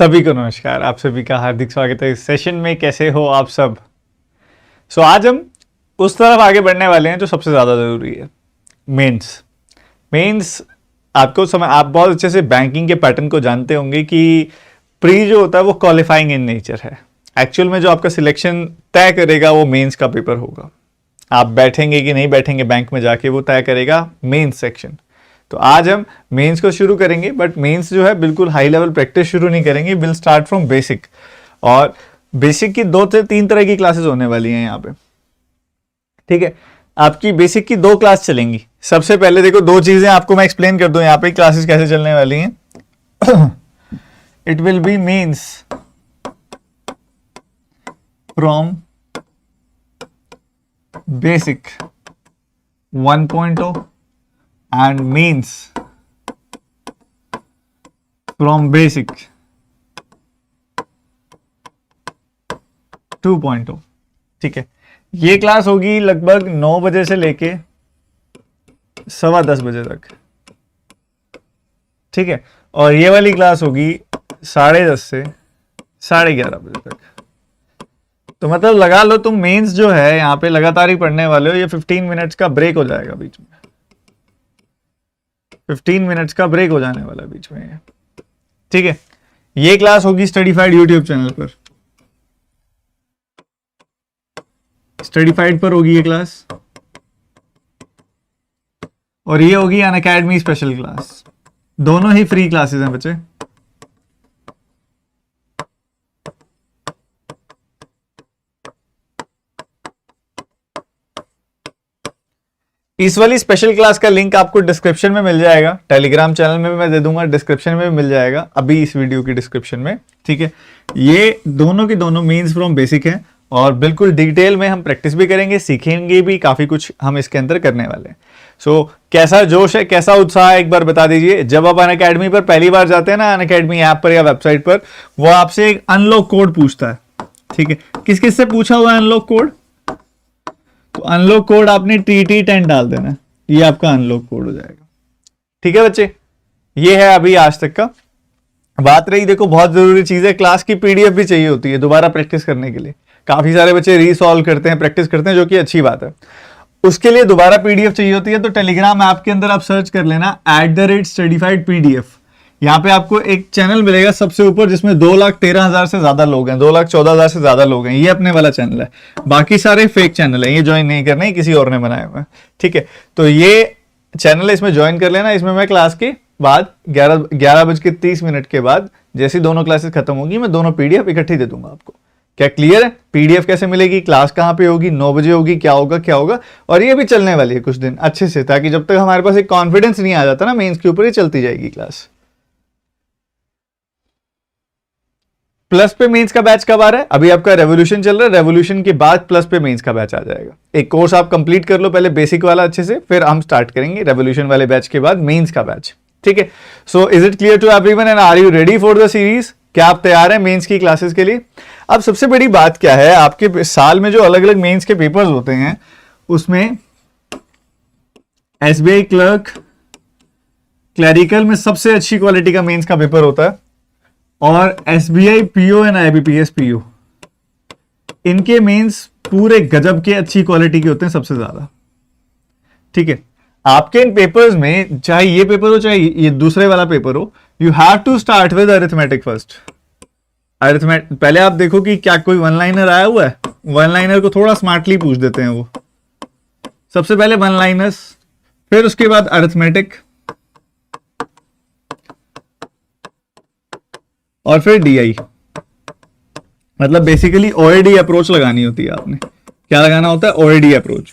सभी को नमस्कार। आप सभी का हार्दिक स्वागत है इस सेशन में। कैसे हो आप सब? आज हम उस तरफ आगे बढ़ने वाले हैं जो सबसे ज़्यादा ज़रूरी है, मेंस। मेंस आपको आप बहुत अच्छे से बैंकिंग के पैटर्न को जानते होंगे कि प्री जो होता है वो क्वालिफाइंग इन नेचर है। एक्चुअल में जो आपका सिलेक्शन तय करेगा वो मेंस का पेपर होगा। आप बैठेंगे कि नहीं बैठेंगे बैंक में जाके वो तय करेगा मेंस सेक्शन। तो आज हम मेंस को शुरू करेंगे, बट मेंस जो है बिल्कुल हाई लेवल प्रैक्टिस शुरू नहीं करेंगे। विल स्टार्ट फ्रॉम बेसिक, और बेसिक की 2 से 3 तरह की क्लासेस होने वाली हैं यहाँ पे। ठीक है, आपकी बेसिक की 2 क्लास चलेंगी। सबसे पहले देखो 2 चीजें आपको मैं एक्सप्लेन कर दूं यहाँ पे क्लासेस कैसे चलने वाली हैं। It will be mains from basic 1.0 and means from basic 2.0। ठीक है, ये क्लास होगी लगभग 9 बजे से लेके 10:15 बजे तक। ठीक है, और ये वाली क्लास होगी 10:30 से 11:30 बजे तक। तो मतलब लगा लो तुम मेंस जो है यहाँ पे लगातार ही पढ़ने वाले हो। ये 15 मिनट्स का ब्रेक हो जाएगा बीच में, 15 मिनट्स का ब्रेक हो जाने वाला बीच में। ठीक है, ये क्लास होगी स्टडीफाइड यूट्यूब चैनल पर। स्टडीफाइड पर होगी ये क्लास, और ये होगी अनअकैडमी स्पेशल क्लास। दोनों ही फ्री क्लासेस हैं बच्चे। इस वाली स्पेशल क्लास का लिंक आपको डिस्क्रिप्शन में मिल जाएगा। टेलीग्राम चैनल में भी मैं दे दूंगा, डिस्क्रिप्शन में भी मिल जाएगा अभी इस वीडियो की डिस्क्रिप्शन में। ठीक है, ये दोनों की दोनों मीन्स फ्रॉम बेसिक हैं, और बिल्कुल डिटेल में हम प्रैक्टिस भी करेंगे, सीखेंगे भी, काफी कुछ हम इसके अंदर करने वाले हैं। सो कैसा जोश है, कैसा उत्साह है, एक बार बता दीजिए। जब आप अनअकैडमी पर पहली बार जाते हैं ना, अनअकैडमी ऐप पर या वेबसाइट पर, वो आपसे एक अनलॉक कोड पूछता है। ठीक है, किस किस से पूछा हुआ है अनलॉक कोड? तो अनलॉक कोड आपने TT10 डाल देना, ये आपका अनलॉक कोड हो जाएगा। ठीक है बच्चे, ये है अभी आज तक का। बात रही, देखो बहुत जरूरी चीज है, क्लास की PDF भी चाहिए होती है दोबारा प्रैक्टिस करने के लिए। काफी सारे बच्चे रीसॉल्व करते हैं, प्रैक्टिस करते हैं, जो कि अच्छी बात है। उसके लिए दोबारा PDF चाहिए होती है, तो टेलीग्राम ऐप के अंदर आप सर्च कर लेना @studyfied PDF। यहाँ पे आपको एक चैनल मिलेगा सबसे ऊपर, जिसमें 2,13,000 से ज्यादा लोग हैं, 2,14,000 से ज्यादा लोग हैं। ये अपने वाला चैनल है, बाकी सारे फेक चैनल है, ये ज्वाइन नहीं करने, ये किसी और ने बनाए हुए हैं। ठीक है, तो ये चैनल है, इसमें ज्वाइन कर लेना। इसमें मैं क्लास के बाद 11:30 के बाद, जैसी दोनों क्लासेस खत्म होगी, मैं दोनों PDF इकट्ठी दे दूंगा आपको। क्या क्लियर है? PDF कैसे मिलेगी, क्लास कहाँ पे होगी, 9 बजे होगी, क्या होगा, और ये भी चलने वाली है कुछ दिन अच्छे से, ताकि जब तक हमारे पास एक कॉन्फिडेंस नहीं आ जाता ना मेंस के ऊपर, ये चलती जाएगी क्लास। प्लस पे मेंस का बैच कब आ रहा है? अभी आपका रेवोल्यूशन चल रहा है, रेवोल्यूशन के बाद प्लस पे मेंस का बैच आ जाएगा। एक कोर्स आप कंप्लीट कर लो पहले बेसिक वाला अच्छे से, फिर हम स्टार्ट करेंगे रेवोल्यूशन वाले बैच के बाद मेंस का बैच। ठीक है, so is it clear to everyone and are you ready for the series? क्या आप तैयार हैं मेंस की क्लासेस के लिए? अब सबसे बड़ी बात क्या है, आपके साल में जो अलग अलग मेंस के पेपर्स होते हैं, उसमें SBI क्लर्क, क्लैरिकल में सबसे अच्छी क्वालिटी का मेंस का पेपर होता है, और SBI PO and IBPS PO, इनके मेंस पूरे गजब के अच्छी क्वालिटी के होते हैं सबसे ज्यादा। ठीक है, आपके इन पेपर्स में, चाहे ये पेपर हो चाहे ये दूसरे वाला पेपर हो, you have to start with arithmetic first. Arithmetic पहले आप देखो कि क्या कोई वन लाइनर आया हुआ है। वन लाइनर को थोड़ा स्मार्टली पूछ देते हैं वो। सबसे पहले वन लाइनर्स, फिर उसके बाद अरिथमेटिक, और फिर DI। मतलब बेसिकली OAD अप्रोच लगानी होती है आपने। क्या लगाना होता है? OAD approach.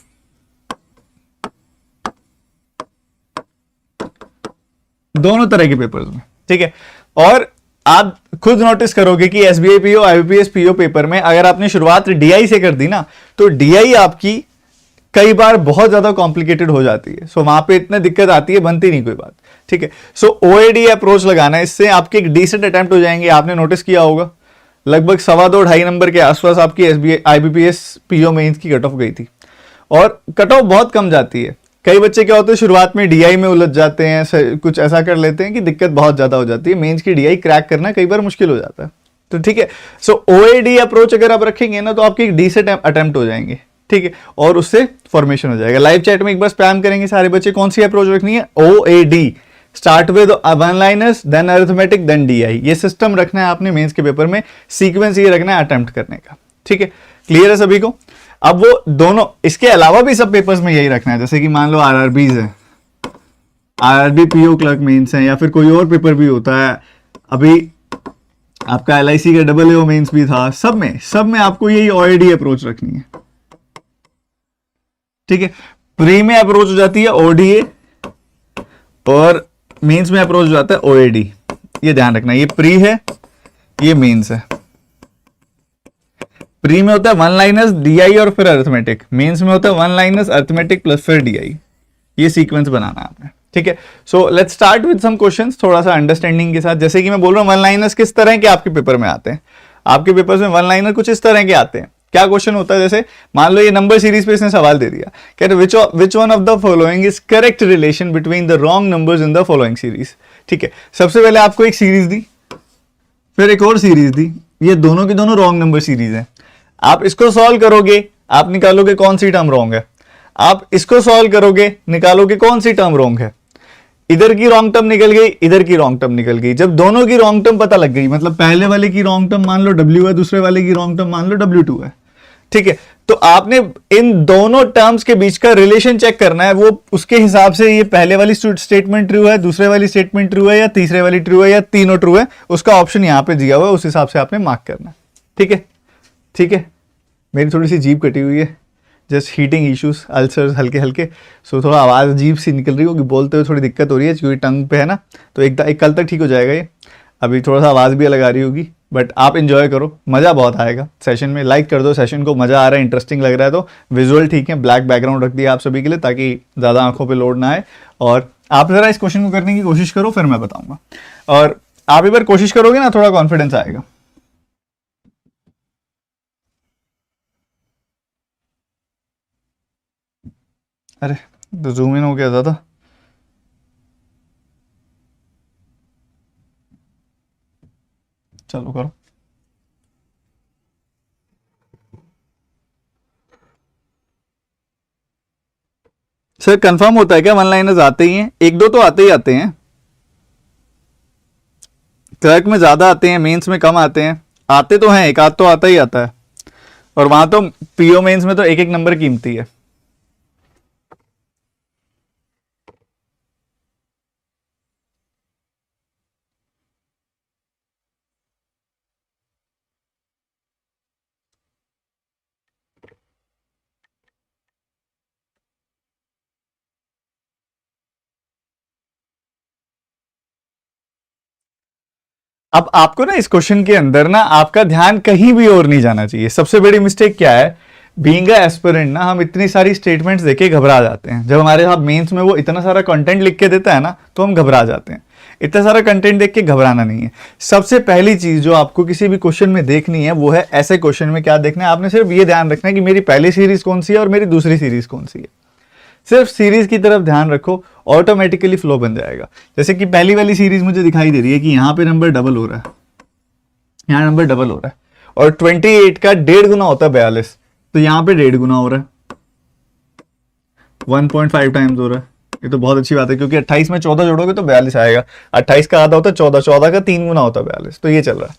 दोनों तरह के पेपर्स में। ठीक है, और आप खुद नोटिस करोगे कि SBI PO, IBPS PO paper में अगर आपने शुरुआत DI से कर दी ना, तो DI आपकी कई बार बहुत ज्यादा कॉम्प्लिकेटेड हो जाती है। सो वहां पे इतनी दिक्कत आती है, बनती नहीं कोई बात। ठीक है, सो OAD अप्रोच लगाना है, इससे आपके एक डिसेंट अटेम्प्ट हो जाएंगे। आपने नोटिस किया होगा लगभग 2.25 नंबर के आसपास आपकी SBI IBPS PO मेंस की कट ऑफ गई थी, और कट ऑफ बहुत कम जाती है। कई बच्चे क्या होते हैं शुरुआत में डीआई में उलझ जाते हैं, कुछ ऐसा कर लेते हैं कि दिक्कत बहुत ज्यादा हो जाती है, मेंस की डीआई क्रैक करना कई बार मुश्किल हो जाता है। तो ठीक है, सो ओएडी अप्रोच अगर आप रखेंगे ना तो आपकी डी से अटेम्प्ट हो जाएंगे, ठीक है, और उससे फॉर्मेशन हो जाएगा। लाइव चैट में एक बार स्पैम करेंगे सारे बच्चे, कौन सी अप्रोच रखनी है, OAD, start with one liners then arithmetic then DI. ये सिस्टम रखना है आपने मेंस के पेपर में, सीक्वेंस ये रखना है अटेम्प्ट करने का, ठीक है, क्लियर है सभी को। अब वो दोनों, इसके अलावा भी सब पेपर्स में यही रखना है, जैसे कि मान लो आरआरबीज है, आरआरबी पीओ क्लर्क मेंस है, या फिर कोई और पेपर भी होता है, अभी आपका एलआईसी का डबल एओ मेंस भी था, सब में आपको यही ओएडी अप्रोच रखनी है, ठीक है। प्री में अप्रोच हो जाती है ओडीए और मेंस में अप्रोच हो जाता है ओएडी, ये ध्यान रखना, ये प्री है ये मेंस है। प्री में होता है वन लाइनर्स डीआई और फिर अरिथमेटिक, मेंस में होता है वन लाइनर्स अरिथमेटिक प्लस फिर डीआई, ये सीक्वेंस बनाना है आपने, ठीक है। So let's start with some questions थोड़ा सा अंडरस्टैंडिंग के साथ। जैसे कि मैं बोल रहा हूं वन लाइनर्स किस तरह के आपके पेपर में आते हैं, आपके पेपर्स में वन लाइनर कुछ इस तरह के आते हैं। क्या क्वेश्चन होता है, जैसे मान लो ये नंबर सीरीज पे इसने सवाल दे दिया, कहते which one of the following is correct relation between the wrong numbers in the following series, ठीक है। सबसे पहले आपको एक सीरीज दी, फिर एक और सीरीज दी, ये दोनों की दोनों रॉन्ग नंबर सीरीज है। आप इसको सॉल्व करोगे, आप निकालोगे कौन सी टर्म रॉन्ग है, आप इसको सॉल्व करोगे निकालोगे कौन सी टर्म रॉन्ग है। इधर की रॉन्ग टर्म निकल गई, इधर की रॉन्ग टर्म निकल गई। जब दोनों की रॉन्ग टर्म पता लग गई, मतलब पहले वाले की रॉन्ग टर्म मान लो W है, दूसरे वाले की रॉन्ग टर्म मान लो W2 है, ठीक है, तो आपने इन दोनों टर्म्स के बीच का रिलेशन चेक करना है। वो उसके हिसाब से ये पहले वाली स्टेटमेंट ट्रू है, दूसरे वाली स्टेटमेंट ट्रू है, या तीसरे वाली ट्रू है, या तीनों ट्रू है, उसका ऑप्शन यहां पे दिया हुआ है, उस हिसाब से आपने मार्क करना है, ठीक है, ठीक है। मेरी थोड़ी सी जीभ कटी हुई है, जस्ट हीटिंग इश्यूज, अल्सर्स हल्के हल्के, सो थोड़ा आवाज़ अजीब सी निकल रही होगी, बोलते हुए थोड़ी दिक्कत हो रही है क्योंकि टंग पे है ना, तो एक कल तक ठीक हो जाएगा ये। अभी थोड़ा सा आवाज़ भी अलग आ रही होगी, बट आप इंजॉय करो, मज़ा बहुत आएगा सेशन में। लाइक कर दो सेशन को, मज़ा आ रहा है, इंटरेस्टिंग लग रहा है तो। विजुअल ठीक है, ब्लैक बैकग्राउंड रख दिया आप सभी के लिए ताकि ज़्यादा आंखों पे लोड ना आए। और आप ज़रा इस क्वेश्चन को करने की कोशिश करो, फिर मैं बताऊँगा। और आप एक बार कोशिश करोगे ना, थोड़ा कॉन्फिडेंस आएगा। अरे तो जूम इन हो गया ज़्यादा। चलो करो। सर कंफर्म होता है क्या वन लाइनर्स आते ही हैं? एक दो तो आते ही आते हैं, क्लर्क में ज्यादा आते हैं, मेंस में कम आते हैं। आते तो हैं, एक आध तो आता ही आता है, और वहां तो पीओ मेंस में तो एक एक नंबर कीमती है। अब आपको ना इस क्वेश्चन के अंदर ना आपका ध्यान कहीं भी और नहीं जाना चाहिए। सबसे बड़ी मिस्टेक क्या है, बीइंग अ एस्पिरेंट ना हम इतनी सारी स्टेटमेंट्स देके घबरा जाते हैं। जब हमारे साथ मेंस में वो इतना सारा कंटेंट लिख के देता है ना, तो हम घबरा जाते हैं। इतना सारा कंटेंट देख के घबराना नहीं है। सबसे पहली चीज जो आपको किसी भी क्वेश्चन में देखनी है वो है, ऐसे क्वेश्चन में क्या देखना है, आपने सिर्फ ये ध्यान रखना है कि मेरी पहली सीरीज कौन सी है और मेरी दूसरी सीरीज कौन सी है। सिर्फ सीरीज की तरफ ध्यान रखो, ऑटोमेटिकली फ्लो बन जाएगा। जैसे कि पहली वाली सीरीज मुझे दिखाई दे रही है कि यहाँ पे नंबर डबल हो रहा है, यहाँ नंबर डबल हो रहा है, और 28 का 1.5 गुना होता है 42, तो यहाँ पे 1.5 गुना हो रहा है, 1.5 टाइम्स हो रहा है। ये तो बहुत अच्छी बात है, क्योंकि 28 में 14 जोड़ोगे तो 42 आएगा। 28 का आधा होता है 14, 14 का 3 गुना होता है 42, तो ये चल रहा है।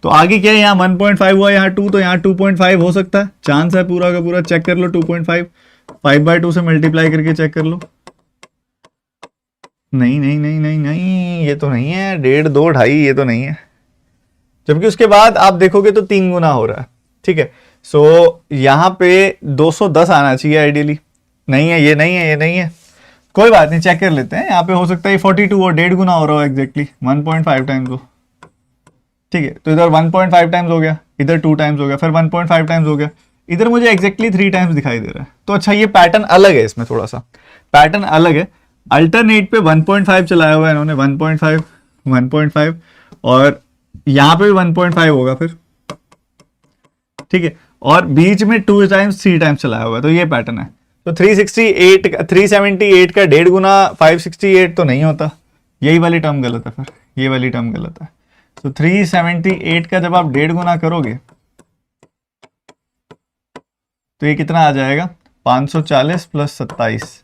तो आगे क्या है, यहाँ 1.5 हुआ, यहाँ 2, तो यहाँ 2.5 हो सकता है, चांस है पूरा का पूरा। चेक कर लो 2.5, 5/2 से मल्टीप्लाई करके चेक कर लो। नहीं नहीं नहीं नहीं नहीं, ये तो नहीं है, 1.5, 2, 2.5, ये तो नहीं है। जबकि उसके बाद आप देखोगे तो 3 गुना हो रहा है, ठीक है। सो यहाँ पे 210 आना चाहिए आइडियली, नहीं है, ये नहीं है, ये नहीं है। कोई बात नहीं, चेक कर लेते हैं। यहाँ पे हो सकता है 42 और 1.5 गुना हो रहा हो एग्जैक्टली 1.5 टाइम्स हो, ठीक है। तो इधर 1.5 टाइम्स हो गया, इधर 2 टाइम्स हो गया, फिर 1.5 टाइम्स हो गया, इधर मुझे एग्जैक्टली 3 टाइम्स दिखाई दे रहा है। तो अच्छा, ये पैटर्न अलग है, इसमें थोड़ा सा पैटर्न अलग है। अल्टरनेट पे 1.5 चलाया हुआ है इन्होंने, 1.5, 1.5, और यहाँ पे भी 1.5 होगा फिर, ठीक है। और बीच में 2 टाइम्स 3 टाइम्स चलाया हुआ है, तो ये पैटर्न है। तो 378 का 1.5 गुना 568 तो नहीं होता, यही वाली टर्म गलत है, फिर ये वाली टर्म गलत है। तो 378 का जब आप 1.5 गुना करोगे तो ये कितना आ जाएगा, 540 प्लस 27,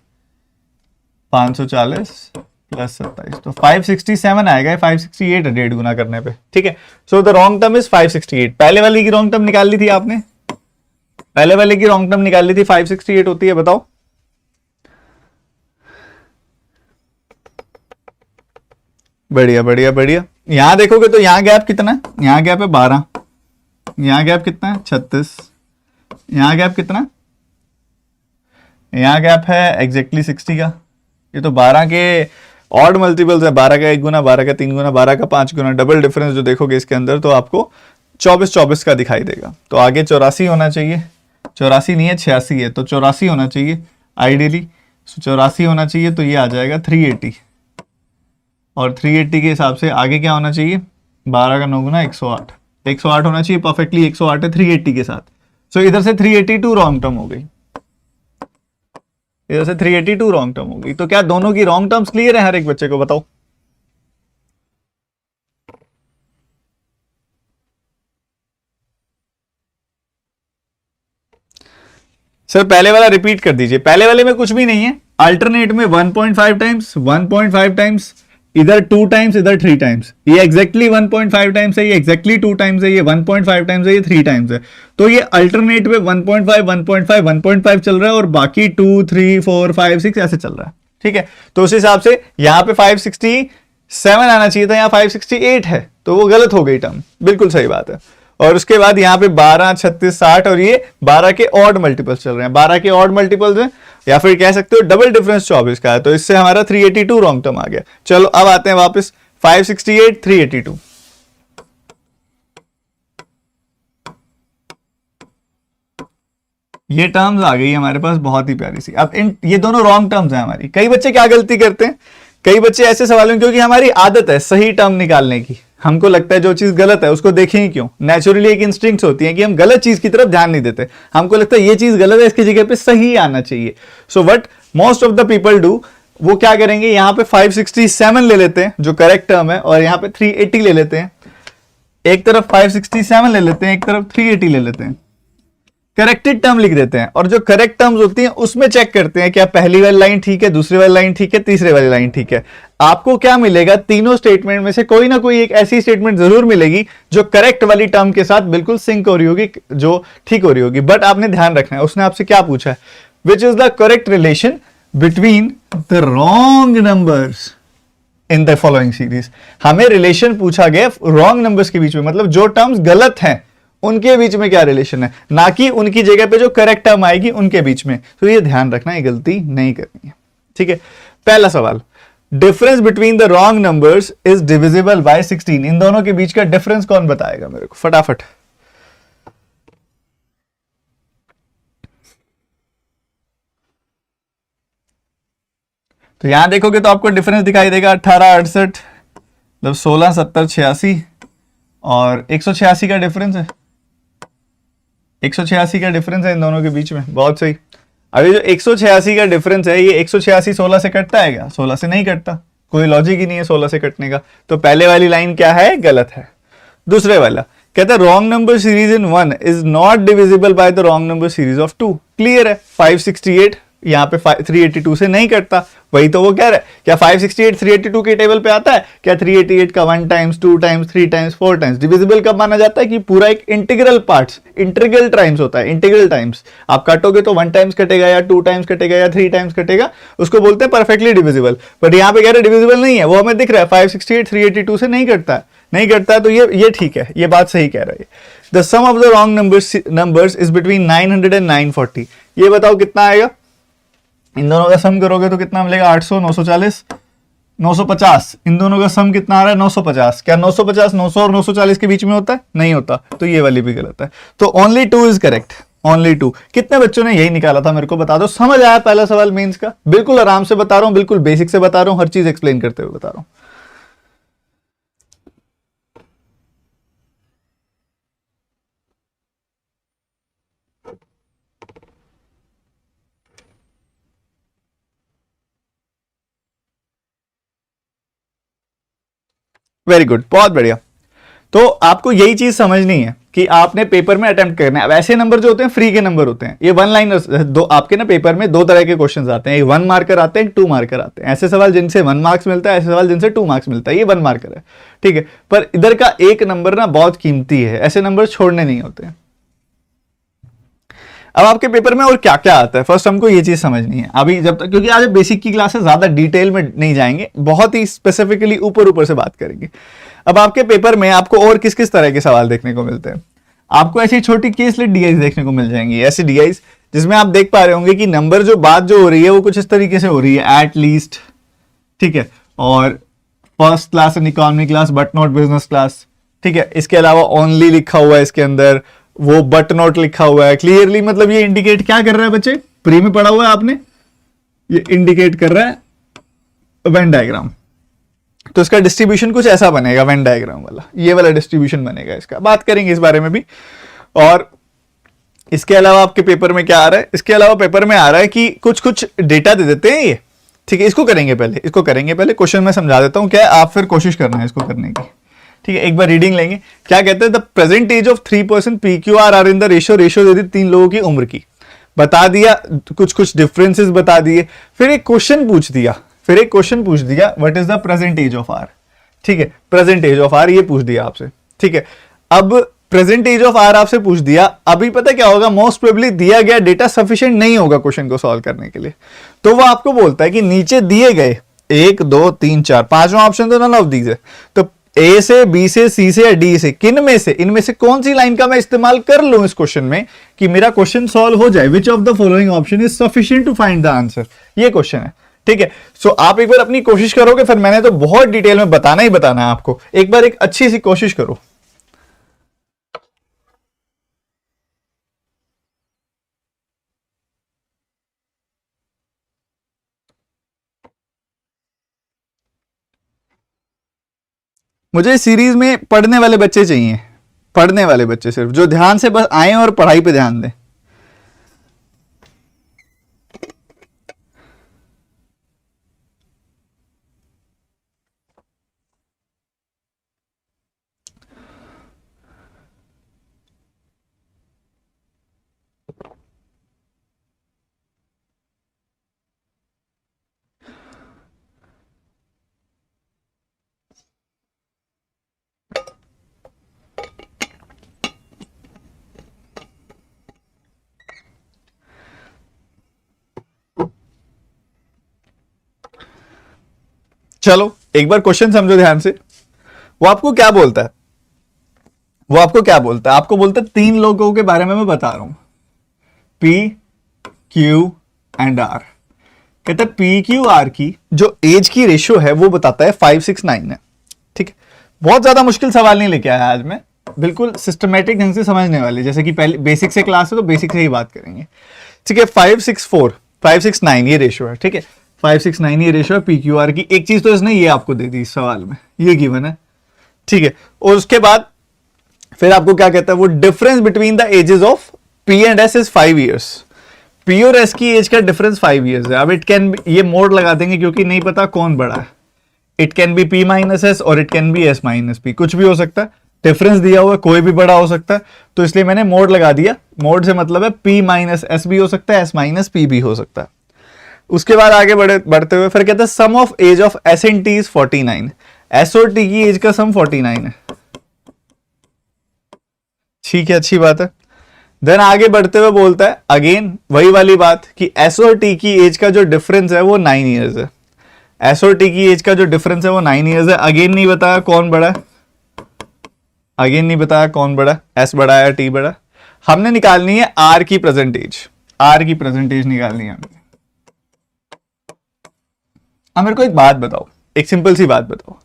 540 प्लस 27, तो 567 आएगा, 568 है 1.5 गुना करने पे, ठीक है। So the wrong term is 568। पहले वाली की रॉन्ग टर्म निकाल ली थी आपने, पहले वाले की रॉन्ग टर्म निकाल ली थी, 568 होती है, बताओ। बढ़िया बढ़िया बढ़िया। यहां देखोगे तो यहां गैप कितना है, यहां गैप है 12, यहां गैप कितना है 36, यहां गैप कितना, यहां गैप है एग्जैक्टली 60 का। ये तो 12 के ऑड मल्टीपल्स है, 12 का 1 गुना, 12 का 3 गुना, 12 का 5 गुना, डबल डिफरेंस जो देखोगे इसके अंदर तो आपको 24 का दिखाई देगा। तो आगे 84 होना चाहिए, 84 नहीं है 86 है, तो 84 होना चाहिए आइडियली। 84 होना चाहिए, तो ये आ जाएगा 380, और 380 के हिसाब से आगे क्या होना चाहिए, 12 का 9 गुना 108, 108 होना चाहिए परफेक्टली, 108 है 380 के साथ। सो इधर से 382 रॉन्ग टर्म हो गई, इधर से 382 रॉन्ग टर्म हो गई। तो क्या दोनों की रॉन्ग टर्म्स क्लियर है हर एक बच्चे को, बताओ। सर पहले वाला रिपीट कर दीजिए। पहले वाले में कुछ भी नहीं है, अल्टरनेट में 1.5 टाइम्स, 1.5 टाइम्स, इधर 2 टाइम्स, इधर 3 टाइम्स। ये एग्जैक्टली 1.5 टाइम्स है, ये एग्जैक्टली 2 टाइम्स है, ये 1.5 टाइम्स है, ये 3 टाइम्स है। तो ये अल्टरनेट में 1.5 1.5 1.5 चल रहा है, और बाकी 2 3 4 5 6 ऐसे चल रहा है, ठीक है। तो उस हिसाब से यहां पे 567 आना चाहिए था, यहां 568 है, तो वो गलत हो गई टर्म, बिल्कुल सही बात है। और उसके बाद यहाँ पे 12 36 60, और ये 12 के ऑड मल्टीपल्स चल रहे हैं, 12 के ऑड मल्टीपल्स हैं, या फिर कह सकते हो डबल डिफरेंस 24 का है। तो इससे हमारा 382 रॉन्ग टर्म आ गया। चलो अब आते हैं वापस 568 382। ये टर्म्स आ गई हमारे पास बहुत ही प्यारी सी। अब इन ये दोनों रॉन्ग टर्म्स हैं हमारी। कई बच्चे क्या गलती करते हैं, कई बच्चे ऐसे सवालों में, क्योंकि हमारी आदत है सही टर्म निकालने की, हमको लगता है जो चीज गलत है उसको देखें ही क्यों, नेचुरली एक इंस्टिंक्ट्स होती है कि हम गलत चीज की तरफ ध्यान नहीं देते, हमको लगता है ये चीज गलत है, इसकी जगह पे सही आना चाहिए। So what most of the people do, वो क्या करेंगे, यहां पे 567 ले लेते हैं जो करेक्ट टर्म है, और यहां पे 380 ले लेते हैं। एक तरफ 567 ले लेते हैं, एक तरफ 380 ले लेते हैं, करेक्टेड टर्म लिख देते हैं, और जो करेक्ट टर्म्स होती हैं उसमें चेक करते हैं क्या पहली वाली लाइन ठीक है, दूसरी वाली लाइन ठीक है, तीसरी वाली लाइन ठीक है। आपको क्या मिलेगा, तीनों स्टेटमेंट में से कोई ना कोई एक ऐसी स्टेटमेंट जरूर मिलेगी जो करेक्ट वाली टर्म के साथ बिल्कुल सिंक हो रही होगी, जो ठीक हो रही होगी। बट आपने ध्यान रखना है, उसने आपसे क्या पूछा है, which is the correct relation between the wrong numbers in the following series. हमें रिलेशन पूछा गया रॉन्ग नंबर्स के बीच में, मतलब जो टर्म्स गलत हैं उनके बीच में क्या रिलेशन है, ना कि उनकी जगह पे जो करेक्ट टर्म आएगी उनके बीच में। तो ये ध्यान रखना, ये गलती नहीं करनी है, ठीक है। पहला सवाल, difference between the wrong numbers is divisible by 16। इन दोनों के बीच का डिफरेंस कौन बताएगा मेरे को, फटाफट। तो यहां देखोगे तो आपको डिफरेंस दिखाई देगा 18 68, मतलब 16 70 86, और 186 का डिफरेंस है, 186 का डिफरेंस है इन दोनों के बीच में, बहुत सही। अभी जो 186 का डिफरेंस है, ये 186 16 से कटता है क्या, 16 से नहीं कटता, कोई लॉजिक ही नहीं है 16 से कटने का। तो पहले वाली लाइन क्या है, गलत है। दूसरे वाला कहता है wrong number series in 1 is not divisible by the wrong number series of 2। Clear है, 568 यहाँ पे 382 से नहीं कटता, वही तो वो कह रहा है। क्या 568 382 के टेबल पे आता है क्या, 388 का 1 times 2 times 3 times 4 times. Divisible कब माना जाता है कि पूरा एक इंटीग्रल पार्ट्स, इंटीग्रल टाइम्स होता है, इंटीग्रल टाइम्स। आप काटोगे तो 1 टाइम्स कटेगा या 2 टाइम्स कटेगा या 3 टाइम्स कटेगा, उसको बोलते हैं परफेक्टली डिविजिबल। बट यहाँ पे कह रहे डिविजिबल नहीं है, वो हमें दिख रहा है 568 382 से नहीं कटता है, नहीं करता है। तो ये ठीक है, ये बात सही कह रहा है। The sum of the wrong numbers is between 900 and 940। ये बताओ कितना आएगा, इन दोनों का सम करोगे तो कितना मिलेगा, 800 940 950। इन दोनों का सम कितना आ रहा है, 950। क्या 950 900 और 940 के बीच में होता है, नहीं होता, तो ये वाली भी गलत है। तो ओनली 2 इज करेक्ट, ओनली 2। कितने बच्चों ने यही निकाला था मेरे को बता दो। समझ आया पहला सवाल मेंस का, बिल्कुल आराम से बता रहा हूं, बिल्कुल बेसिक से बता रहा हूं, हर चीज एक्सप्लेन करते हुए बता रहा हूं। वेरी गुड, बहुत बढ़िया। तो आपको यही चीज समझनी है कि आपने पेपर में अटेम्प्ट करना है। अब ऐसे नंबर जो होते हैं फ्री के नंबर होते हैं, ये वन लाइन दो आपके ना पेपर में दो तरह के क्वेश्चन आते हैं, एक 1 मार्कर आते हैं, एक 2 मार्कर आते हैं। ऐसे सवाल जिनसे 1 मार्क्स मिलता है, ऐसे सवाल जिनसे 2 मार्क्स मिलता है, ये 1 मार्कर है, ठीक है। पर इधर का एक नंबर ना बहुत कीमती है, ऐसे नंबर छोड़ने नहीं होते हैं। अब आपके पेपर में और क्या क्या आता है, फर्स्ट हमको ये चीज समझनी है अभी जब तक, क्योंकि आज बेसिक की क्लास है, ज्यादा डिटेल में नहीं जाएंगे, बहुत ही स्पेसिफिकली ऊपर ऊपर से बात करेंगे। अब आपके पेपर में आपको और किस किस तरह के सवाल देखने को मिलते हैं, आपको ऐसी छोटी केस लेट डीआईज देखने को मिल जाएंगी, ऐसी डीआईज जिसमें आप देख पा रहे होंगे कि नंबर जो बात जो हो रही है वो कुछ इस तरीके से हो रही है, एट लीस्ट, ठीक है, और first class and economy class but not business class, ठीक है। इसके अलावा ओनली लिखा हुआ है इसके अंदर, वो बट नॉट लिखा हुआ है क्लियरली, मतलब ये इंडिकेट क्या कर रहा है बच्चे, प्री में पढ़ा हुआ है आपने, ये इंडिकेट कर रहा है वेन डायग्राम। तो इसका डिस्ट्रीब्यूशन कुछ ऐसा बनेगा, वेन डायग्राम वाला, ये वाला डिस्ट्रीब्यूशन बनेगा इसका, बात करेंगे इस बारे में भी। और इसके अलावा आपके पेपर में क्या आ रहा है, इसके अलावा पेपर में आ रहा है कि कुछ कुछ डेटा दे देते हैं ये, ठीक है। इसको करेंगे पहले, क्वेश्चन में समझा देता हूं क्या है, आप फिर कोशिश करना है इसको करने की, ठीक है। एक बार रीडिंग लेंगे, क्या कहते हैं, the present age of 3% PQR are in the ratio दे दी 3 लोगों की उम्र की, बता दिया कुछ कुछ डिफरेंसेस बता दिए, फिर एक क्वेश्चन पूछ दिया what is the present age of R, ठीक है, प्रेजेंट एज ऑफ आर ये पूछ दिया आपसे, ठीक है। अब प्रेजेंट एज ऑफ आर आपसे पूछ दिया, अभी पता क्या होगा, मोस्ट प्रोबेबली दिया गया डेटा सफिशिएंट नहीं होगा क्वेश्चन को सॉल्व करने के लिए, तो वो आपको बोलता है कि नीचे दिए गए 1 2 3 4 पांचवा ऑप्शन तो नन ऑफ दीज है, तो ए से, बी से, सी से या डी से, किन में से, इनमें से कौन सी लाइन का मैं इस्तेमाल कर लूं इस क्वेश्चन में कि मेरा क्वेश्चन सॉल्व हो जाए, which of the following option is sufficient to find the answer, ये क्वेश्चन है, ठीक है। सो आप एक बार अपनी कोशिश करोगे, फिर मैंने तो बहुत डिटेल में बताना ही बताना है आपको, एक बार एक अच्छी सी कोशिश करो। मुझे सीरीज में पढ़ने वाले बच्चे चाहिए, पढ़ने वाले बच्चे सिर्फ, जो ध्यान से बस आए और पढ़ाई पे ध्यान दें। चलो एक बार क्वेश्चन समझो ध्यान से, वो आपको क्या बोलता है, आपको बोलता है 3 लोगों के बारे में मैं बता रहा हूं, P, Q एंड R। कहता है P Q R की जो एज की रेशियो है वो बताता है 5 6 9 है, ठीक है। बहुत ज्यादा मुश्किल सवाल नहीं लेके आया आज मैं, बिल्कुल सिस्टमेटिक ढंग से समझने वाले, जैसे कि पहले बेसिक से क्लास है तो बेसिक से ही बात करेंगे, ठीक है। 5 6 9 ये रेशियो है, ठीक है, 5 6 9 ये रेशियो है PQR की। एक चीज तो इसने ये आपको दे दी इस सवाल में, ये गिवन है, ठीक है। और उसके बाद फिर आपको क्या कहता है, वो difference between the ages of P and S is 5 years, P और S की एज का डिफरेंस 5 ईयर्स है। अब इट कैन, ये मोड लगा देंगे क्योंकि नहीं पता कौन बड़ा है, it can be P minus S और it can be S minus P, कुछ भी हो सकता है, डिफरेंस दिया हुआ है, कोई भी बड़ा हो सकता है, तो इसलिए मैंने मोड लगा दिया। मोड से मतलब है P माइनस S भी हो सकता है, S माइनस P भी हो सकता है। उसके बाद आगे बढ़ते हुए फिर कहते हैं sum of age of S and T is 49, S और T की एज का सम 49 है, ठीक है, अच्छी बात है। देन आगे बढ़ते हुए बोलता है अगेन वही वाली बात कि S और T की एज का जो डिफरेंस है वो 9 ईयर्स है, S और T की एज का जो डिफरेंस है वो 9 ईयर्स है। अगेन नहीं बताया कौन बड़ा है, S बड़ा है या T बड़ा। हमने निकालनी है R की प्रेजेंट एज निकालनी है हमें। अब मेरे को एक बात बताओ, एक सिंपल सी बात बताओ,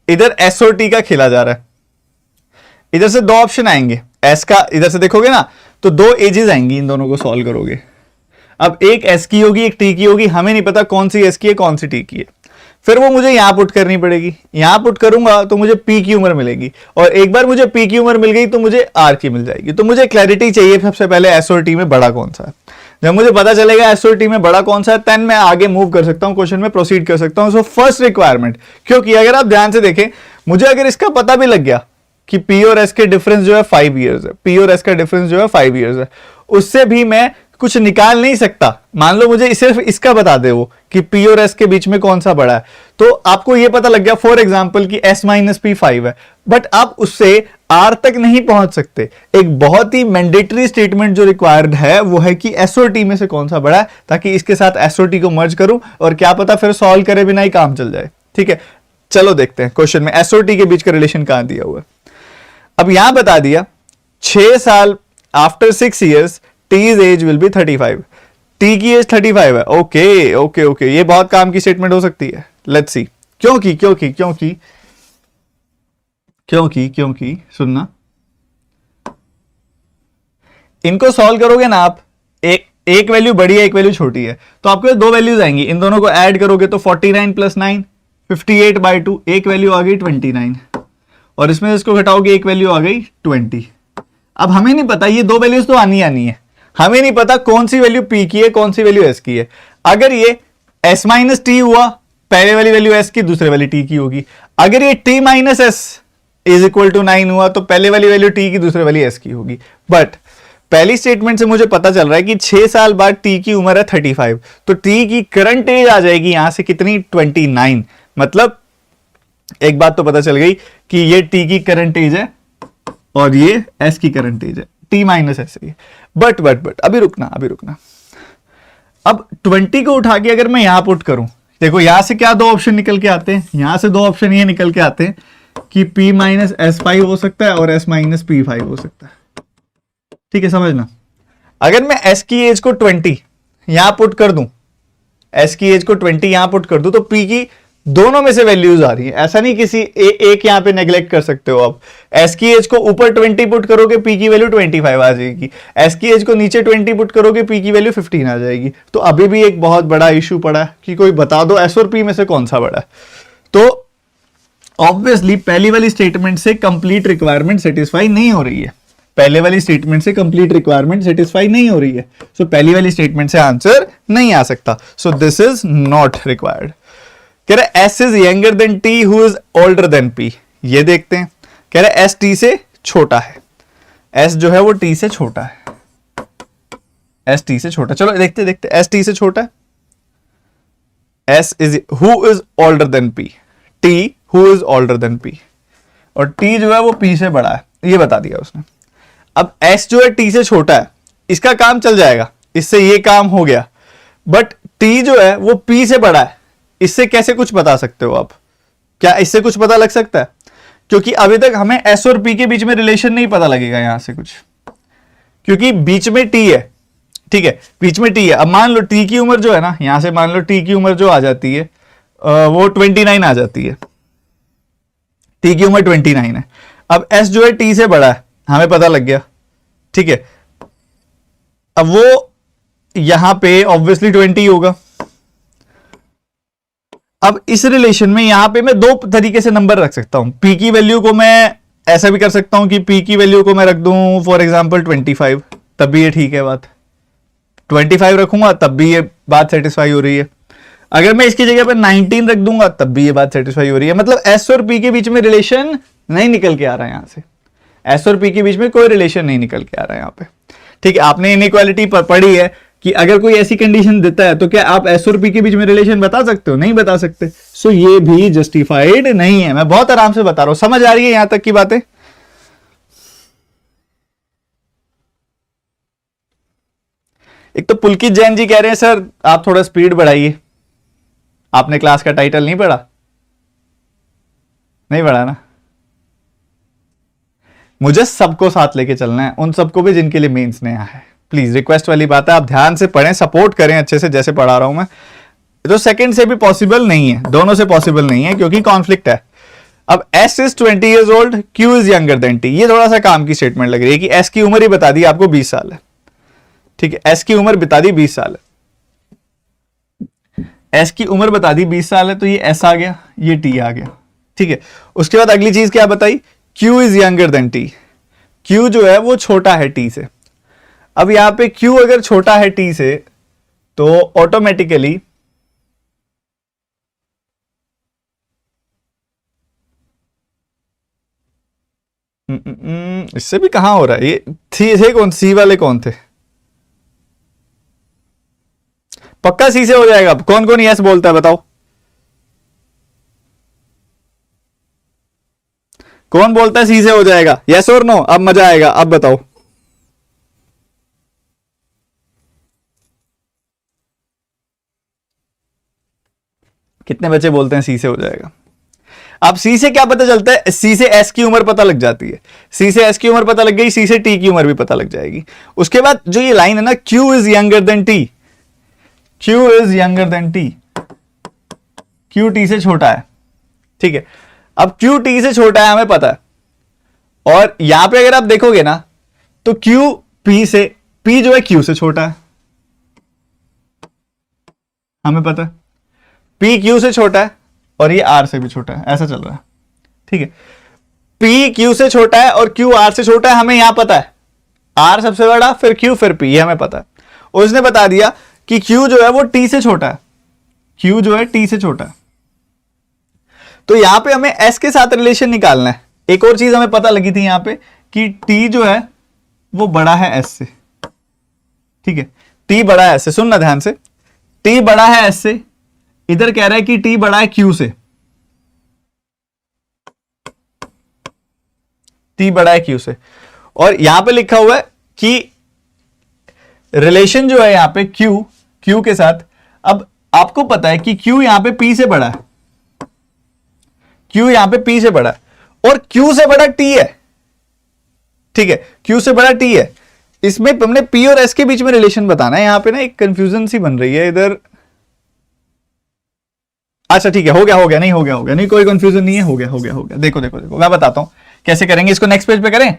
इधर S और T का खेला जा रहा है, इधर से 2 ऑप्शन आएंगे, S का इधर से देखोगे ना तो 2 एजेस आएंगी, इन दोनों को सॉल्व करोगे। अब एक S की होगी एक T की होगी, हमें नहीं पता कौन सी S की है कौन सी T की है, फिर वो मुझे यहां पुट करनी पड़ेगी, यहां पुट करूंगा तो मुझे P की उम्र मिलेगी, और एक बार मुझे P की उम्र मिल गई तो मुझे R की मिल जाएगी। तो मुझे क्लैरिटी चाहिए सबसे पहले S और T में बड़ा कौन सा है। जब मुझे पता चलेगा एस और टी में बड़ा कौन सा है, देन मैं आगे मूव कर सकता हूं, क्वेश्चन में प्रोसीड कर सकता हूं। सो फर्स्ट रिक्वायरमेंट, क्योंकि अगर आप ध्यान से देखें, मुझे अगर इसका पता भी लग गया कि पी और एस के डिफरेंस जो है 5 इयर्स है, पी और एस का डिफरेंस जो है 5 इयर्स है, उससे भी मैं कुछ निकाल नहीं सकता। मान लो मुझे सिर्फ इसका बता दे वो कि पी और एस के बीच में कौन सा बड़ा है, तो आपको ये पता लग गया फॉर एग्जांपल कि एस माइनस पी 5 है, बट आप उससे आर तक नहीं पहुंच सकते। एक बहुत ही मैंडेटरी स्टेटमेंट जो रिक्वायर्ड है वो है कि एस और टी में से कौन सा बड़ा है, ताकि इसके साथ एस और टी को मर्ज करूं और क्या पता फिर सॉल्व करे बिना ही काम चल जाए। ठीक है, चलो देखते हैं क्वेश्चन में एस और टी के बीच का रिलेशन कहां दिया हुआ है। अब यहां बता दिया 6 साल after 6 years T's age will be 35, T की एज 35 है। ओके ओके ओके, ये बहुत काम की स्टेटमेंट हो सकती है। लेट्स सी, क्योंकि क्योंकि क्योंकि क्योंकि क्योंकि सुनना, इनको सॉल्व करोगे ना आप, एक वैल्यू बड़ी है एक वैल्यू छोटी है, तो आपको दो वैल्यूज आएंगी, इन दोनों को ऐड करोगे तो 49 + 9 58/2, एक वैल्यू आ गई 29, और इसमें इसको घटाओगे एक वैल्यू आ गई 20। अब हमें नहीं पता, ये दो वैल्यूज तो आनी है, हमें नहीं पता कौन सी वैल्यू पी की है कौन सी वैल्यू एस की है। अगर ये एस माइनस टी हुआ, पहले वाली वैल्यू एस की, दूसरे वाली टी की होगी। अगर ये T minus S is equal to 9 हुआ, तो पहले वाली वैल्यू टी की, दूसरे वाली एस की होगी। बट पहली स्टेटमेंट से मुझे पता चल रहा है कि 6 साल बाद टी की उम्र है 35, तो टी की करंट एज आ जाएगी यहां से कितनी, 29। मतलब एक बात तो पता चल गई कि ये टी की करंट एज है और ये एस की करंट एज है, टी माइनस एस है। बट अभी रुकना, अब 20 को उठा के अगर मैं यहां पुट करूं, देखो यहां से क्या दो ऑप्शन निकल के आते हैं, यहां से दो ऑप्शन ये निकल के आते हैं कि P माइनस S5 हो सकता है और S माइनस P5 हो सकता है। ठीक है, समझना। अगर मैं S की एज को 20 यहां पुट कर दूं, S की एज को 20 यहां पुट कर दूं, तो P की दोनों में से वैल्यूज आ रही है। ऐसा नहीं किसी एक यहां पे नेग्लेक्ट कर सकते हो आप। S की एज को ऊपर 20 पुट करोगे, P की वैल्यू 25 आ जाएगी। S की एज को नीचे 20 पुट करोगे, P की वैल्यू 15 आ जाएगी। तो अभी भी एक बहुत बड़ा इशू पड़ा है कि कोई बता दो S और P में से कौन सा बड़ा है। तो ऑब्वियसली पहली वाली स्टेटमेंट से कंप्लीट रिक्वायरमेंट सेटिस्फाई नहीं हो रही है, पहले वाली स्टेटमेंट से कंप्लीट रिक्वायरमेंट सेटिस्फाई नहीं हो रही है। सो पहली वाली स्टेटमेंट से आंसर नहीं आ सकता। So this is not required. कह रहे S is younger than T who is older than P। ये देखते हैं, कह रहे S T से छोटा है, S जो है वो T से छोटा है, S T से छोटा। चलो देखते देखते, S T से छोटा है, S is who is older than P, T who is older than P, और T जो है वो P से बड़ा है, ये बता दिया उसने। अब S जो है T से छोटा है, इसका काम चल जाएगा, इससे ये काम हो गया। बट T जो है वो P से बड़ा है, इससे कैसे कुछ बता सकते हो आप? क्या इससे कुछ पता लग सकता है? क्योंकि अभी तक हमें S और P के बीच में रिलेशन नहीं पता लगेगा यहां से कुछ, क्योंकि बीच में T है। ठीक है, बीच में T है। अब मान लो T की उम्र जो है ना, यहां से मान लो T की उम्र जो आ जाती है वो 29 आ जाती है, T की उम्र 29 है। अब S जो है T से बड़ा है, हमें पता लग गया। ठीक है, अब वो यहां पे ऑब्वियसली 20 होगा। अब इस रिलेशन में यहां पे मैं दो तरीके से नंबर रख सकता हूं। P की वैल्यू को मैं ऐसा भी कर सकता हूं कि P की वैल्यू को मैं रख दूं फॉर एग्जांपल 25, तब भी ये ठीक है बात। 25 रखूंगा तब भी ये बात सेटिस्फाई हो रही है। अगर मैं इसकी जगह पे 19 रख दूंगा तब भी ये बात सेटिस्फाई हो रही है। मतलब S और P के बीच में रिलेशन नहीं निकल के आ रहा है यहां से, S और P के बीच में कोई रिलेशन नहीं निकल के आ रहा है यहां पे। ठीक है, आपने इनइक्वालिटी पढ़ी है कि अगर कोई ऐसी कंडीशन देता है तो क्या आप S और P के बीच में रिलेशन बता सकते हो? नहीं बता सकते। सो ये भी जस्टिफाइड नहीं है। मैं बहुत आराम से बता रहा हूं, समझ आ रही है यहां तक की बातें? एक तो पुलकित जैन जी कह रहे हैं सर आप थोड़ा स्पीड बढ़ाइए। आपने क्लास का टाइटल नहीं पढ़ा? नहीं पढ़ा ना? मुझे सबको साथ लेके चलना है, उन सबको भी जिनके लिए मेंस नया है। प्लीज रिक्वेस्ट वाली बात है, आप ध्यान से पढ़ें, सपोर्ट करें अच्छे से जैसे पढ़ा रहा हूं मैं। तो सेकंड से भी पॉसिबल नहीं है, दोनों से पॉसिबल नहीं है क्योंकि कॉन्फ्लिक्ट है। अब S is 20 years old, Q is younger than T। ये थोड़ा सा काम की स्टेटमेंट लग रही है कि S की उम्र ही बता दी आपको 20 साल है। ठीक है, S की उम्र बता दी 20 साल है, S की उम्र बता दी 20 साल है, तो ये S आ गया, ये T आ गया। ठीक है, उसके बाद अगली चीज क्या बताई? Q is younger than T। Q जो है वो छोटा है T से। अब यहां पे Q अगर छोटा है T से तो ऑटोमेटिकली इससे भी कहां हो रहा है ये, थे कौन, सी वाले कौन थे? पक्का सी से हो जाएगा? कौन कौन यस बोलता है बताओ, कौन बोलता है सी से हो जाएगा? यस और नो? अब मजा आएगा, अब बताओ। कितने बच्चे बोलते हैं सी से हो जाएगा? अब सी से क्या पता चलता है? सी से एस की उम्र पता लग जाती है। सी से एस की उम्र पता लग गई, सी से टी की उम्र भी पता लग जाएगी। उसके बाद जो ये लाइन है ना, Q is younger than T, Q is younger than T, Q T से छोटा है, ठीक है। अब क्यू टी से छोटा है हमें पता है, और यहां पे अगर आप देखोगे ना तो क्यू पी से, पी जो है क्यू से छोटा है, हमें पता है पी क्यू से छोटा है और ये आर से भी छोटा है, ऐसा चल रहा है, ठीक है। पी क्यू से छोटा है और क्यू आर से छोटा है, हमें यहां पता है आर सबसे बड़ा, फिर क्यू, फिर पी, ये हमें पता है। उसने बता दिया कि क्यू जो है वो टी से छोटा है, क्यू जो है टी से छोटा है, तो यहां पे हमें एस के साथ रिलेशन निकालना है। एक और चीज हमें पता लगी थी यहां पे कि टी जो है वो बड़ा है एस से, ठीक है, टी बड़ा है एस से, सुनना ध्यान से, टी बड़ा है एस से, इधर कह रहा है कि टी बड़ा है क्यू से, टी बड़ा है क्यू से, और यहां पे लिखा हुआ है कि रिलेशन जो है यहां पे क्यू, क्यू के साथ, अब आपको पता है कि क्यू यहां पे पी से बड़ा है, क्यू यहां पे पी से बड़ा है और क्यू से बड़ा टी है, ठीक है, क्यू से बड़ा टी है। इसमें हमने पी और एस के बीच में रिलेशन बताना है। यहां पे ना एक कंफ्यूजन सी बन रही है इधर, अच्छा ठीक है, हो गया, नहीं हो गया, नहीं कोई कंफ्यूजन नहीं है, हो गया। देखो मैं बताता हूं कैसे करेंगे इसको, नेक्स्ट पेज पे करें।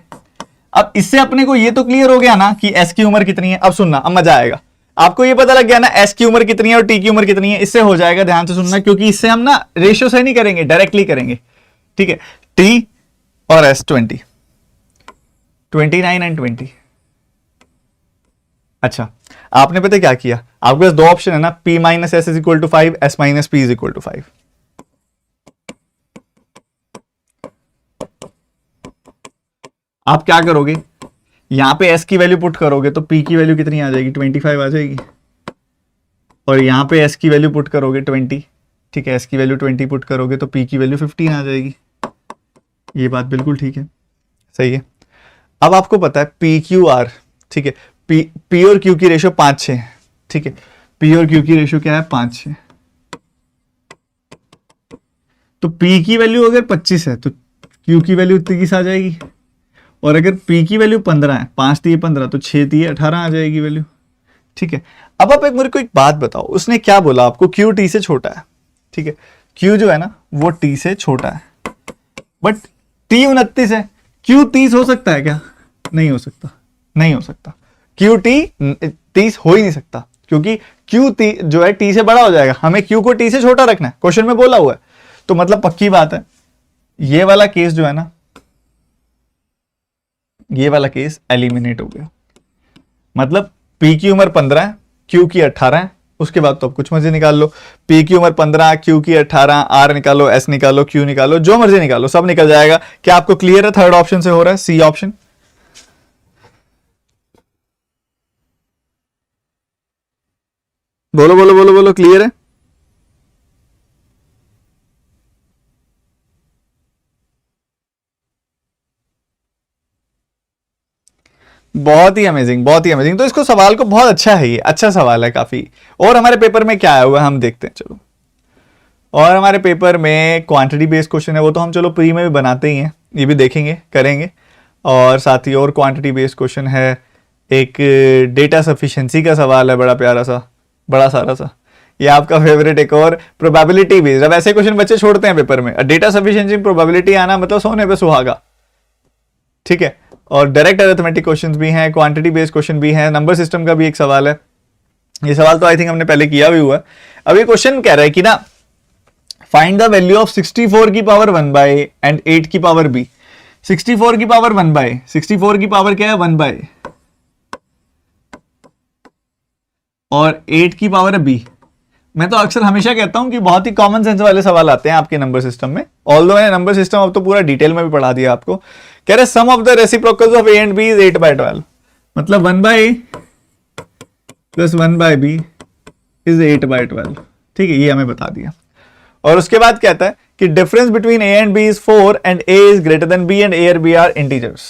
अब इससे अपने को ये तो क्लियर हो गया ना कि एस की उम्र कितनी है। अब सुनना, अब मजा आएगा, आपको ये पता लग गया ना एस की उम्र कितनी है और टी की उम्र कितनी है, इससे हो जाएगा, ध्यान से सुनना, क्योंकि इससे हम ना रेशियो से नहीं करेंगे, डायरेक्टली करेंगे, ठीक है। टी और एस 29 एंड 20। अच्छा, आपने पता क्या किया, आपके पास दो ऑप्शन है ना, P minus S is equal to 5, S minus P is equal to 5। आप क्या करोगे, यहां पे S की वैल्यू पुट करोगे तो P की वैल्यू कितनी आ जाएगी, 25 आ जाएगी, और यहां पे S की वैल्यू पुट करोगे 20, ठीक है, S की वैल्यू 20 पुट करोगे तो P की वैल्यू 15 आ जाएगी। ये बात बिल्कुल ठीक है, सही है। अब आपको पता है P Q R, ठीक है, P और Q की रेशियो 5-6 है, ठीक है, P और Q की रेशियो क्या है, 5-6, तो P की वैल्यू अगर 25 है तो Q की वैल्यू 30 आ जाएगी, और अगर P की वैल्यू 15 है, 5 दिए 15 तो 6 दिए 18 आ जाएगी वैल्यू, ठीक है। अब आप मेरे को एक बात बताओ, उसने क्या बोला आपको, Q T से छोटा है, ठीक है, Q जो है ना वो T से छोटा है, बट T 29 है, Q 30 हो सकता है क्या? नहीं हो सकता, नहीं हो सकता, Q T 30 हो ही नहीं सकता, क्योंकि Q T जो है T से बड़ा हो जाएगा, हमें Q को T से छोटा रखना है, क्वेश्चन में बोला हुआ है, तो मतलब पक्की बात है ये वाला केस जो है ना, ये वाला केस एलिमिनेट हो गया। मतलब P की उम्र 15 है, Q की 18 है, उसके बाद तो अब कुछ मर्जी निकाल लो, P की उम्र 15, Q की 18, R निकालो, S निकालो, Q निकालो, जो मर्जी निकालो, सब निकल जाएगा। क्या आपको क्लियर है? थर्ड ऑप्शन से हो रहा है, सी ऑप्शन। बोलो बोलो बोलो बोलो, क्लियर है? बहुत ही अमेजिंग, बहुत ही अमेजिंग। तो इसको सवाल को बहुत अच्छा है, ये अच्छा सवाल है काफी। और हमारे पेपर में क्या आया हुआ है हम देखते हैं, चलो। और हमारे पेपर में क्वांटिटी बेस्ड क्वेश्चन है, वो तो हम चलो प्री में भी बनाते ही हैं, ये भी देखेंगे, करेंगे। और साथ ही और क्वांटिटी बेस्ड क्वेश्चन है, एक डेटा सफिशिएंसी का सवाल है, बड़ा प्यारा सा, बड़ा सारा सा, ये आपका फेवरेट। एक और प्रोबेबिलिटी बेस्ड, अब ऐसे क्वेश्चन बच्चे छोड़ते हैं पेपर में, डेटा सफिशिएंसी प्रोबेबिलिटी आना मतलब सोने पे सुहागा, ठीक है। और डायरेक्ट अरिथमेटिक क्वेश्चंस भी हैं, क्वांटिटी बेस्ड क्वेश्चन भी हैं, नंबर सिस्टम का भी एक सवाल है। ये सवाल तो आई थिंक हमने पहले किया भी हुआ है। अब ये क्वेश्चन कह रहा है कि ना, फाइंड द वैल्यू ऑफ 64 की पावर 1 बाय एंड 8 की पावर b। 64 की पावर 1 बाय, 64 की पावर क्या है, 1 बाय, और 8 की पावर है b। मैं तो अक्सर हमेशा कहता हूं कि बहुत ही कॉमन सेंस वाले सवाल आते हैं आपके नंबर सिस्टम में, ऑल्दो मैंने नंबर सिस्टम अब तो पूरा डिटेल में भी पढ़ा दिया आपको। कह रहे sum of the reciprocals of a and b is 8/12, मतलब 1/a प्लस 1/b इज 8/12। ठीक है, ये हमें बता दिया। और उसके बाद कहता है कि difference between a and b is 4 and a is greater than b and a और b are integers.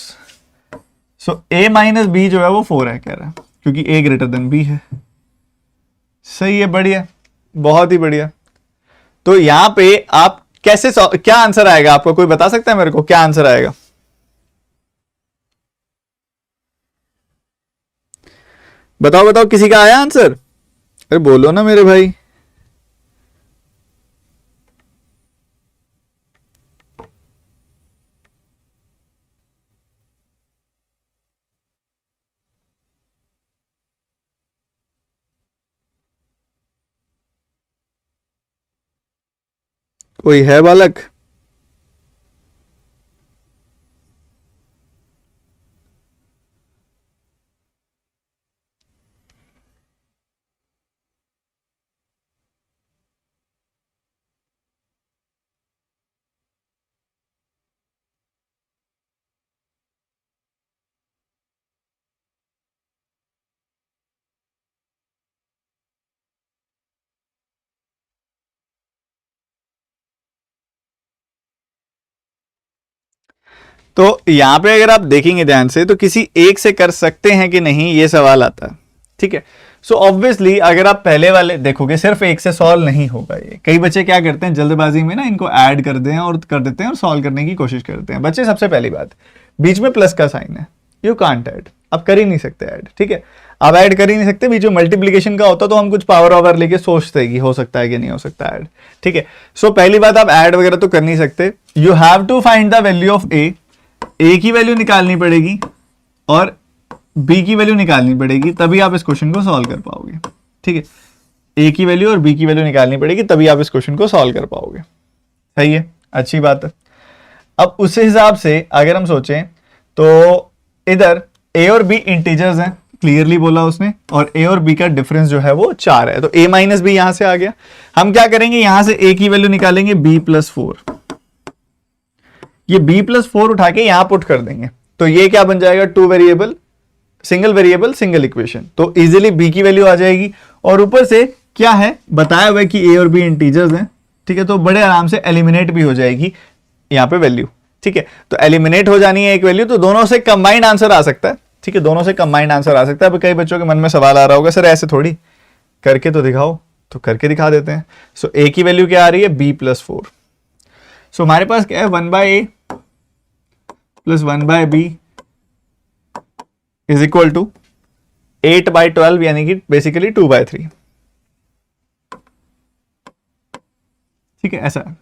So a minus b जो है वो 4 है कह रहा है, क्योंकि a ग्रेटर देन b है। सही है, बढ़िया, बहुत ही बढ़िया। तो यहां पे आप कैसे क्या आंसर आएगा आपको, कोई बता सकता है मेरे को क्या आंसर आएगा? बताओ बताओ, किसी का आया आंसर? अरे बोलो ना मेरे भाई। कोई है बालक? तो यहां पे अगर आप देखेंगे ध्यान से तो किसी एक से कर सकते हैं कि नहीं, ये सवाल आता है। ठीक है, सो ऑब्वियसली अगर आप पहले वाले देखोगे सिर्फ एक से सॉल्व नहीं होगा। ये कई बच्चे क्या करते हैं जल्दबाजी में ना, इनको ऐड कर दें और कर देते हैं और सॉल्व करने की कोशिश करते हैं। बच्चे, सबसे पहली बात, बीच में प्लस का साइन है, यू कांट ऐड, आप कर ही नहीं सकते ऐड। ठीक है, आप ऐड कर ही नहीं सकते। बीच में मल्टीप्लीकेशन का होता तो हम कुछ पावर ओवर लेके सोचते कि हो सकता है कि नहीं हो सकता ऐड। ठीक है, सो पहली बात, आप ऐड वगैरह तो कर नहीं सकते। You have to find the value of a की वैल्यू निकालनी पड़ेगी और बी की वैल्यू निकालनी पड़ेगी, तभी आप इस क्वेश्चन को सॉल्व कर पाओगे। ठीक है, ए की वैल्यू और बी की वैल्यू निकालनी पड़ेगी, तभी आप इस क्वेश्चन को सॉल्व कर पाओगे। सही है, अच्छी बात है। अब उस हिसाब से अगर हम सोचें तो इधर ए और बी इंटीजर्स हैं, क्लियरली बोला उसने, और ए और बी का डिफरेंस जो है वो 4 है, तो ए माइनस बी यहां से आ गया। हम क्या करेंगे, यहां से ए की वैल्यू निकालेंगे b प्लस 4, ये b प्लस 4 उठा के यहां पुट कर देंगे, तो ये क्या बन जाएगा, two variable single variable single equation, तो इजीली b की वैल्यू आ जाएगी। और ऊपर से क्या है बताया हुआ है कि a और b इंटीजर्स हैं। ठीक है, तो बड़े आराम से एलिमिनेट भी हो जाएगी यहाँ पे वैल्यू। ठीक है, तो एलिमिनेट हो जानी है एक वैल्यू, तो दोनों से कंबाइंड आंसर आ सकता है। ठीक है, दोनों से कंबाइंड आंसर आ सकता है। अब कई बच्चों के मन में सवाल आ रहा होगा, सर ऐसे थोड़ी, करके तो दिखाओ, तो करके दिखा देते हैं। सो a की वैल्यू क्या आ रही है, b प्लस 4। सो हमारे पास क्या है, 1/a plus 1/b is equal to 8/12, यानी कि बेसिकली 2/3। ठीक है, ऐसा है।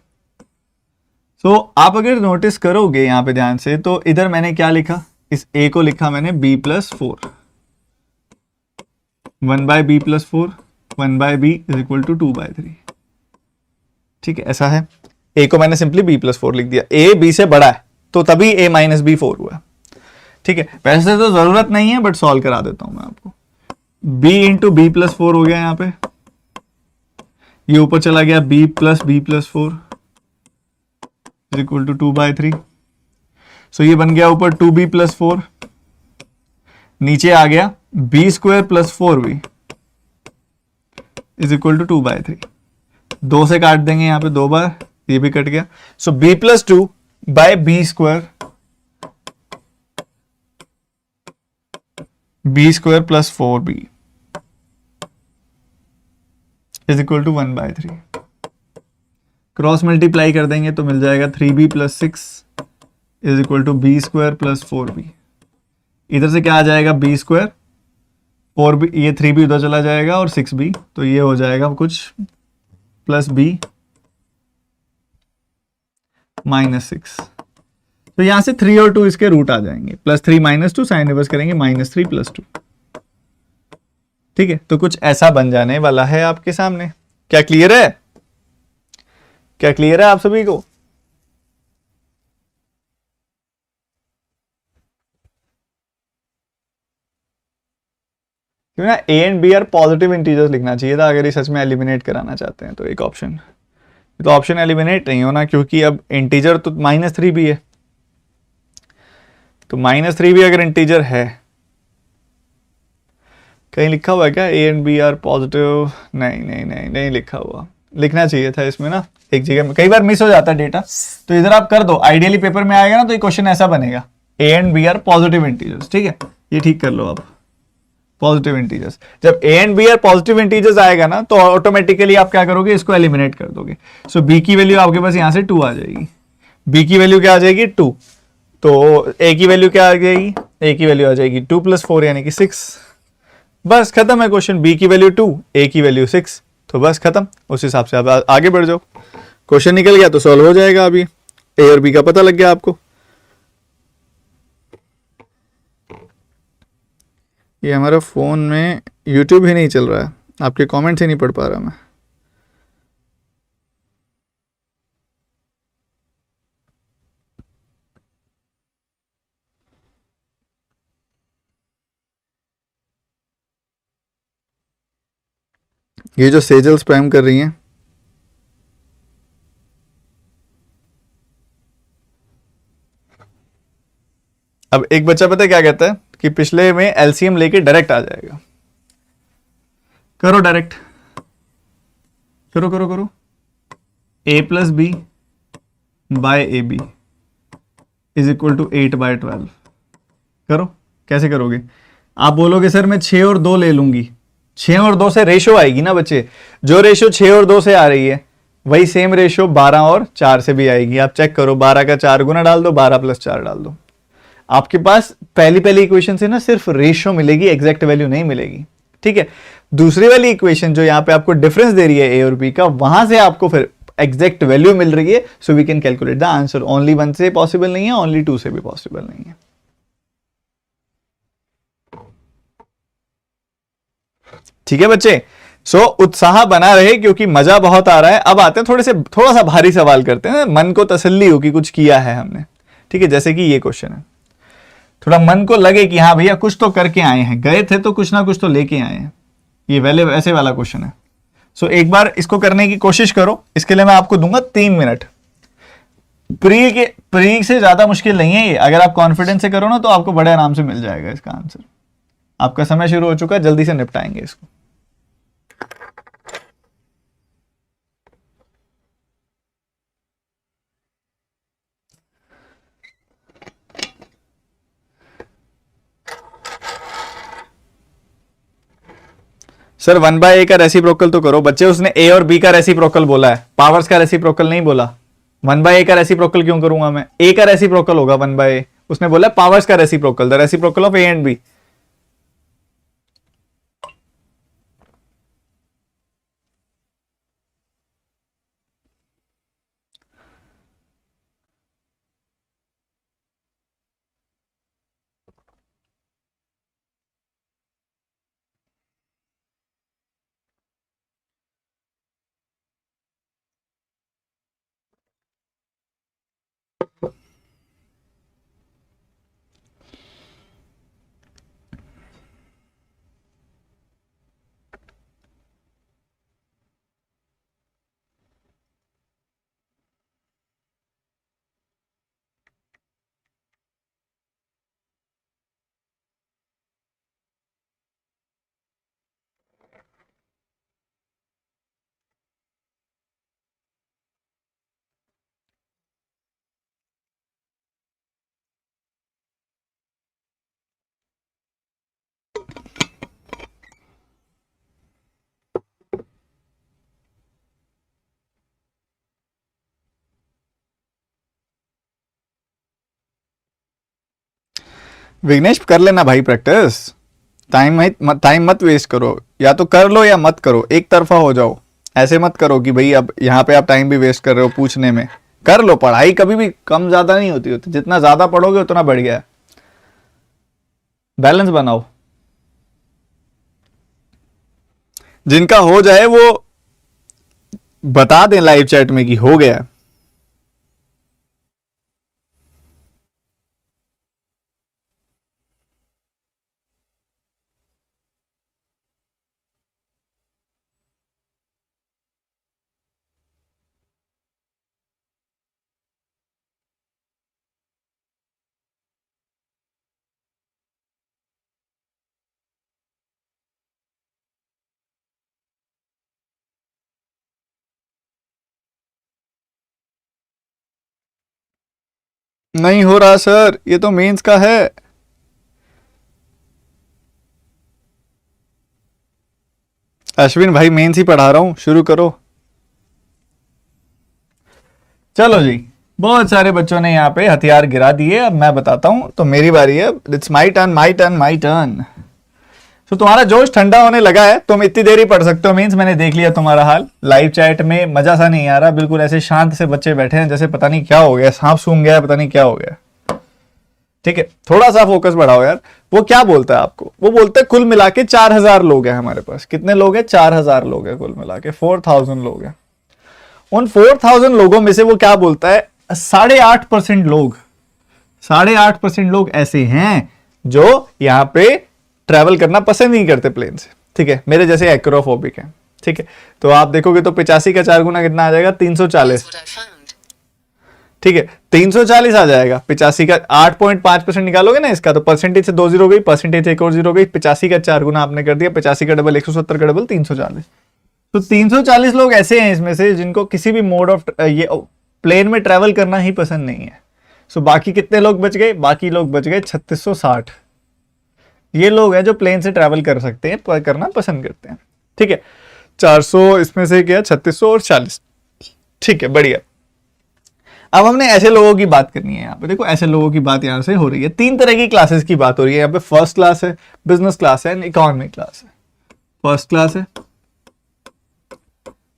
सो आप अगर नोटिस करोगे यहां पे ध्यान से, तो इधर मैंने क्या लिखा, इस a को लिखा मैंने b plus 4, 1/b plus 4, 1/b is equal to 2/3। ठीक है, ऐसा है। a को मैंने सिंपली b प्लस 4 लिख दिया, a b से बड़ा है तो तभी a माइनस b 4 हुआ। ठीक है, वैसे तो जरूरत नहीं है बट सॉल्व करा देता हूं मैं आपको। b इंटू बी प्लस 4 हो गया यहां पे, ये ऊपर चला गया b plus 4 is equal to 2/3। So ये बन गया ऊपर 2b प्लस 4, नीचे आ गया b square plus 4b is equal to 2/3। 2 से काट देंगे यहां पे 2 बार, ये भी कट गया। So b plus 2 by b square, b square plus 4b is equal to 1/3। Cross multiply कर देंगे तो मिल जाएगा 3b plus 6 is equal to B square plus 4b। इधर से क्या आ जाएगा, b स्क्वायर, 4b, ये 3b उधर चला जाएगा और 6b, तो ये हो जाएगा कुछ प्लस b माइनस 6। तो यहां से 3 और 2 इसके रूट आ जाएंगे, प्लस 3 माइनस 2, साइन रिवर्स करेंगे -3 प्लस 2। ठीक है, तो कुछ ऐसा बन जाने वाला है आपके सामने। क्या क्लियर है? क्या क्लियर है आप सभी को? क्यों ना A and B are positive integers लिखना चाहिए था अगर ये सच में एलिमिनेट कराना चाहते हैं तो। एक ऑप्शन, तो ऑप्शन एलिमिनेट नहीं होना क्योंकि अब इंटीजर तो -3 भी है, तो -3 भी अगर इंटीजर है, कहीं लिखा हुआ है क्या A and B are positive? नहीं नहीं नहीं नहीं लिखा हुआ, लिखना चाहिए था इसमें ना, एक जगह में कई बार मिस हो जाता है डेटा, तो इधर आप कर दो, आइडियली पेपर में आएगा ना तो ये क्वेश्चन ऐसा बनेगा, A and B are positive integers, ठीक है, ये ठीक कर लो आप, पॉजिटिव इंटीजर्स। जब A and B are positive integers आएगा ना तो ऑटोमेटिकली आप क्या करोगे, इसको एलिमिनेट कर दोगे। सो बी की वैल्यू आपके पास यहां से 2 आ जाएगी, बी की वैल्यू क्या आ जाएगी 2, तो ए की वैल्यू क्या आ जाएगी, ए की वैल्यू आ जाएगी 2 + 4 यानी कि 6, बस खत्म है क्वेश्चन। बी की वैल्यू 2, ए की वैल्यू 6, तो बस खत्म। उस हिसाब से आप आगे बढ़ जाओ, क्वेश्चन निकल गया तो सॉल्व हो जाएगा। अभी ए और बी का पता लग गया आपको। ये हमारा फोन में यूट्यूब ही नहीं चल रहा है, आपके कमेंट्स ही नहीं पढ़ पा रहा मैं। ये जो सेजल स्पैम कर रही हैं, अब एक बच्चा पता है क्या कहता है कि पिछले में एलसीएम लेके डायरेक्ट आ जाएगा। करो डायरेक्ट, करो करो करो, a + b by A B is equal to 8/12। करो, कैसे करोगे? आप बोलोगे सर मैं 6 और 2 ले लूंगी, 6 और 2 से रेशो आएगी ना बच्चे, जो रेशो 6 और 2 से आ रही है वही सेम रेशो 12 और 4 से भी आएगी। आप चेक करो, 12 का 4 गुना डाल दो, 12 + 4 डाल दो, आपके पास पहली पहली इक्वेशन से ना सिर्फ रेशो मिलेगी, एग्जैक्ट वैल्यू नहीं मिलेगी, ठीक है। दूसरी वाली इक्वेशन जो यहां पे आपको डिफरेंस दे रही है ए और बी का, वहां से आपको फिर एग्जैक्ट वैल्यू मिल रही है, so we can calculate the answer. Only 1 से पॉसिबल नहीं है, ओनली 2 से भी पॉसिबल नहीं है, ठीक है बच्चे। सो उत्साह बना रहे क्योंकि मजा बहुत आ रहा है। अब आते हैं थोड़ा सा भारी सवाल करते हैं, मन को तसल्ली हो कि कुछ किया है हमने, ठीक है। जैसे कि ये क्वेश्चन है, थोड़ा मन को लगे कि हाँ भैया कुछ तो करके आए हैं, गए थे तो कुछ ना कुछ तो लेके आए हैं, ये वैले ऐसे वाला क्वेश्चन है। सो एक बार इसको करने की कोशिश करो। इसके लिए मैं आपको दूंगा 3 मिनट। प्री से ज्यादा मुश्किल नहीं है ये, अगर आप कॉन्फिडेंस से करो ना तो आपको बड़े आराम से मिल जाएगा इसका आंसर। आपका समय शुरू हो चुका है, जल्दी से निपटाएंगे इसको। सर 1/a का रेसिप्रोकल तो करो बच्चे, उसने ए और बी का रेसिप्रोकल बोला है, पावर्स का रेसिप्रोकल नहीं बोला। 1/a का रेसिप्रोकल क्यों करूंगा मैं, ए का रेसिप्रोकल होगा 1/a, उसने बोला पावर्स का reciprocal, the reciprocal of A and B. Vignesh कर लेना भाई प्रैक्टिस, टाइम मत वेस्ट करो, या तो कर लो या मत करो, एक तरफा हो जाओ। ऐसे मत करो कि भाई अब यहाँ पे आप टाइम भी वेस्ट कर रहे हो पूछने में। कर लो, पढ़ाई कभी भी कम ज्यादा नहीं होती, जितना ज्यादा पढ़ोगे उतना बढ़ गया। बैलेंस बनाओ, जिनका हो जाए वो बता दें लाइव चैट में कि हो गया। नहीं हो रहा सर, ये तो मेंस का है। अश्विन भाई मेंस ही पढ़ा रहा हूं, शुरू करो। चलो जी, बहुत सारे बच्चों ने यहाँ पे हथियार गिरा दिए। अब मैं बताता हूं, तो मेरी बारी है। It's my turn, my turn, my turn. तो तुम्हारा जोश ठंडा होने लगा है, तुम इतनी देर ही पढ़ सकते हो। मीन्स मैंने देख लिया तुम्हारा हाल। लाइव चैट में मजा सा नहीं आ रहा, बिल्कुल ऐसे शांत से बच्चे बैठे हैं जैसे पता नहीं क्या हो गया, सांप सूंघ गया, पता नहीं क्या हो गया। ठीक है, थोड़ा सा फोकस बढ़ाओ यार। वो क्या बोलता है आपको? वो बोलता है कुल मिला के 4000 लोग हैं हमारे पास। कितने लोग हैं? 4000 लोग हैं कुल मिला के, 4000 लोग हैं। उन 4000 लोगों में से वो क्या बोलता है, 8.5% लोग, 8.5% लोग ऐसे हैं जो यहाँ पे ट्रैवल करना पसंद नहीं करते प्लेन से। ठीक है, मेरे जैसे एक्रोफोबिक है। ठीक है, तो आप देखोगे तो 85 का 4 गुना कितना आ जाएगा? 340। ठीक है, 340 आ जाएगा। 85 का 8.5% निकालोगे ना इसका, तो परसेंटेज से 2 जीरो गई, परसेंटेज से एक और जीरो गई। 85 का 4 गुना आपने कर दिया, 85 का डबल 170 का डबल 340। तो 340 लोग ऐसे हैं इसमें से जिनको किसी भी मोड ऑफ ये प्लेन में ट्रैवल करना ही पसंद नहीं है। सो बाकी कितने लोग बच गए? बाकी लोग बच गए 3660। ये लोग हैं जो प्लेन से ट्रैवल कर सकते हैं, पर करना पसंद करते हैं। ठीक है, 400 इसमें से क्या, 3600 और 40। ठीक है, बढ़िया। अब हमने ऐसे लोगों की बात करनी है। यहाँ पे देखो, ऐसे लोगों की बात यहाँ से हो रही है। 3 तरह की क्लासेस की बात हो रही है यहाँ पे। फर्स्ट क्लास है, बिजनेस क्लास है, एंड इकोनॉमी क्लास है। फर्स्ट क्लास है,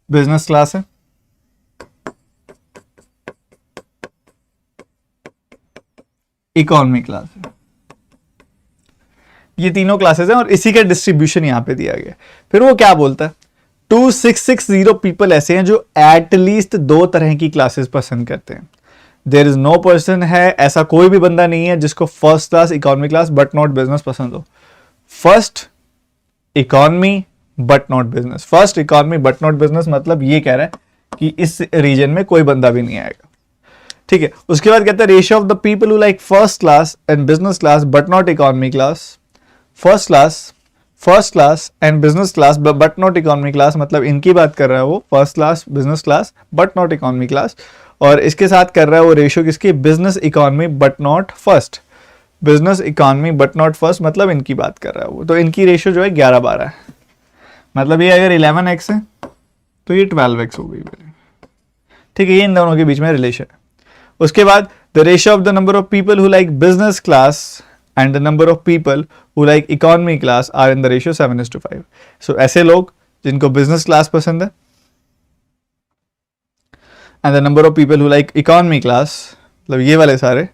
बिजनेस क्लास है, इकोनॉमी क्लास है। ये तीनों क्लासेस हैं और इसी का डिस्ट्रीब्यूशन यहां पे दिया गया। फिर वो क्या बोलता है, 2660 पीपल ऐसे हैं जो एटलीस्ट 2 तरह की क्लासेस पसंद करते हैं। देयर इज नो पर्सन है, ऐसा कोई भी बंदा नहीं है जिसको first class, economy class but not business पसंद हो। First economy but not business, first economy but not business, मतलब ये कह रहा है कि इस रीजन में कोई बंदा भी नहीं आएगा। ठीक है, उसके बाद कहता है ratio of the people who like first class and business class but not economy class. First class and business class but not economy class, मतलब इनकी बात कर रहा है वो, first class, business class but not economy class. और इसके साथ कर रहा है वो रेशियो किसकी, business economy but not first, business economy but not first, मतलब इनकी बात कर रहा है वो। तो इनकी रेशियो जो है 11-12 है। मतलब ये अगर 11x है तो ये 12x हो गई। ठीक है, ये इन दोनों के बीच में रिलेशन है। उसके बाद the ratio of the number of people who like business class and the number of people who like economy class are in the ratio 7:5। So ऐसे लोग जिनको बिजनेस क्लास पसंद है and the number of people who like economy class, मतलब ये वाले सारे,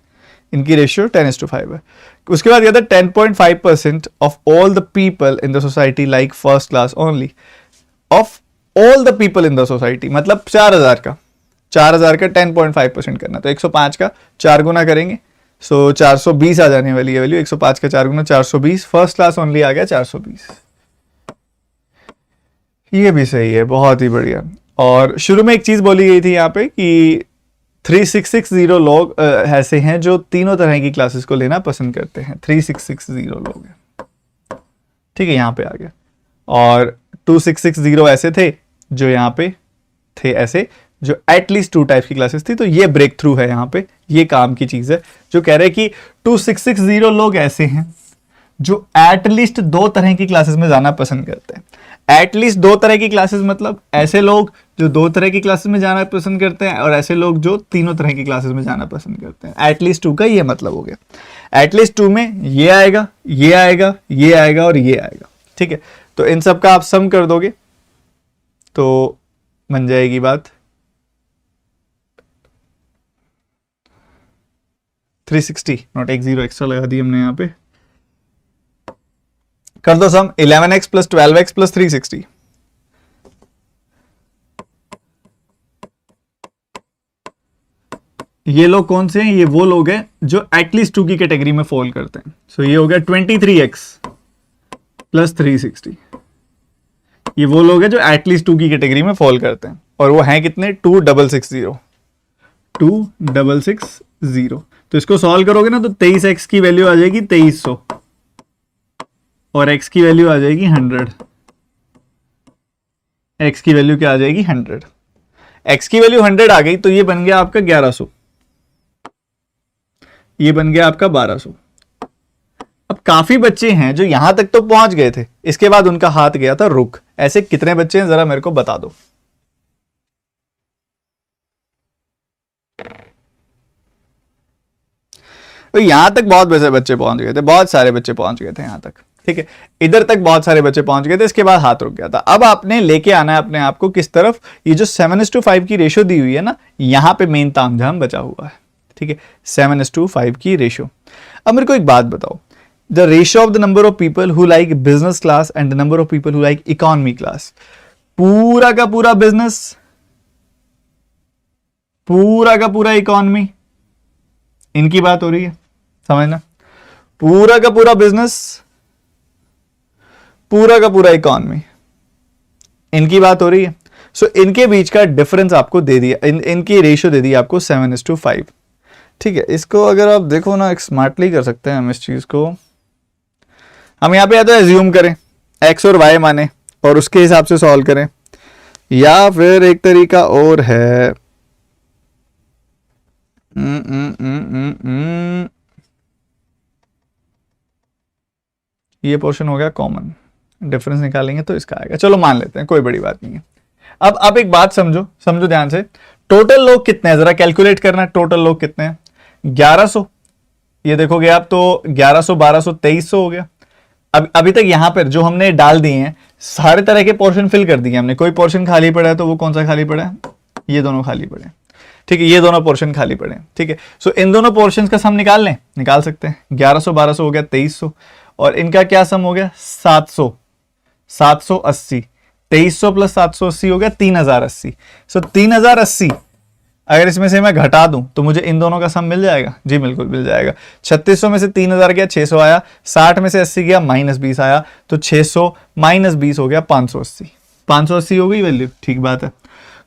इनकी रेशियो 10:5 है। उसके बाद कहता है 10.5% of all the people in the society like first class only. Of all the people in the society, मतलब 4000 का 10.5% करना, तो 105 का 4 गुना करेंगे, सो 420 आ जाने वाली है वैल्यू। 105 का 4 गुना 420, फर्स्ट क्लास ओनली आ गया 420। ये भी सही है, बहुत ही बढ़िया। और शुरू में एक चीज बोली गई थी यहाँ पे कि 3660 लोग ऐसे हैं जो तीनों तरह की क्लासेस को लेना पसंद करते हैं। 3660 लोग हैं। ठीक है, यहाँ पे आ गया। और 2660 ऐसे थे जो यहाँ पे थे, ऐसे जो एटलीस्ट 2 टाइप की क्लासेस थी। तो ये ब्रेक थ्रू है यहाँ पे, ये काम की चीज है जो कह रहे हैं कि 2660 लोग ऐसे हैं जो एटलीस्ट 2 तरह की क्लासेस में जाना पसंद करते हैं। एटलीस्ट 2 तरह की क्लासेस मतलब ऐसे लोग जो 2 तरह की क्लासेस में जाना पसंद करते हैं, और ऐसे लोग जो तीनों तरह की क्लासेस में जाना पसंद करते हैं। एटलीस्ट 2 का ये मतलब हो गया। एटलीस्ट 2 में ये आएगा, ये आएगा, ये आएगा और ये आएगा। ठीक है, तो इन सब का आप सम कर दोगे तो बन जाएगी बात 360, नॉट एक 0 एक्स्ट्रा लगा दी हमने यहाँ पे। कर दो सम, 11x प्लस 12x प्लस 360। ये लोग कौन से हैं? ये वो लोग हैं जो एटलीस्ट 2 की कैटेगरी में फॉल करते हैं। सो ये हो गया 23x प्लस 360। ये वो लोग हैं जो एटलीस्ट 2 की कैटेगरी में फॉल करते हैं, और वो हैं कितने? 2660। 2660। तो इसको सॉल्व करोगे ना तो 23x की वैल्यू आ जाएगी 2300 और x की वैल्यू आ जाएगी 100। x की वैल्यू क्या आ जाएगी? 100। x की वैल्यू 100 आ गई तो ये बन गया आपका 1100। ये बन गया आपका 1200। अब काफी बच्चे हैं जो यहां तक तो पहुंच गए थे, इसके बाद उनका हाथ गया था रुक। ऐसे कितने बच्चे हैं जरा मेरे को बता दो। तो यहां तक बहुत बच्चे पहुंच गए थे, बहुत सारे बच्चे पहुंच गए थे यहां तक, ठीक है। इधर तक बहुत सारे बच्चे पहुंच गए थे, इसके बाद हाथ रुक गया था। अब आपने लेके आना है अपने आप को किस तरफ, ये जो 7:5 की रेशो दी हुई है ना, यहां पे मेन तामझाम बचा हुआ है, ठीक है। 7:5 की रेशो। अब मेरे को एक बात बताओ, the ratio of the number of people who like business class and the number of people who like economy class. पूरा का पूरा बिजनेस, पूरा का पूरा इकोनॉमी, इनकी बात हो रही है, समझना। पूरा का पूरा बिजनेस, पूरा का पूरा इकोनॉमी, इनकी बात हो रही है। सो इनके बीच का डिफरेंस आपको दे दिया, इनकी रेशियो दे दी आपको 7:5, ठीक है। इसको अगर आप देखो ना, स्मार्टली कर सकते हैं हम इस चीज को। हम यहां पे या तो एज्यूम करें एक्स और वाई माने और उसके हिसाब से सॉल्व करें, या फिर एक तरीका और है, ये पोर्शन हो गया कॉमन, डिफरेंस निकालेंगे तो इसका आएगा। चलो मान लेते हैं, कोई बड़ी बात नहीं है। अब आप एक बात समझो, समझो ध्यान से। टोटल लोग कितने हैं जरा कैलकुलेट करना है। टोटल लोग कितने हैं? 1100। ये देखोगे आप तो 1100, 1200, 2300 हो गया। अब अभी तक यहां पर जो हमने डाल दिए हैं सारे तरह के पोर्शन फिल कर दिए हमने। कोई पोर्शन खाली पड़ा है तो वो कौन सा खाली पड़ा है? ये दोनों खाली पड़े हैं, ठीक है। ये दोनों पोर्शन खाली पड़े हैं, ठीक है। सो इन दोनों पोर्शन का सम निकाल लें, निकाल सकते हैं। 1100 1200 हो गया 2300, और इनका क्या सम हो गया? 700 780। 2300 प्लस 780 हो गया 3080। सो 3080 अगर इसमें से मैं घटा दूं तो मुझे इन दोनों का सम मिल जाएगा। जी बिल्कुल मिल जाएगा। 3600 में से 3000 गया 600 आया, 60 में से 80 गया -20 आया, तो 600 -20 हो गया 580। 580 हो गई वैल्यू, ठीक बात है।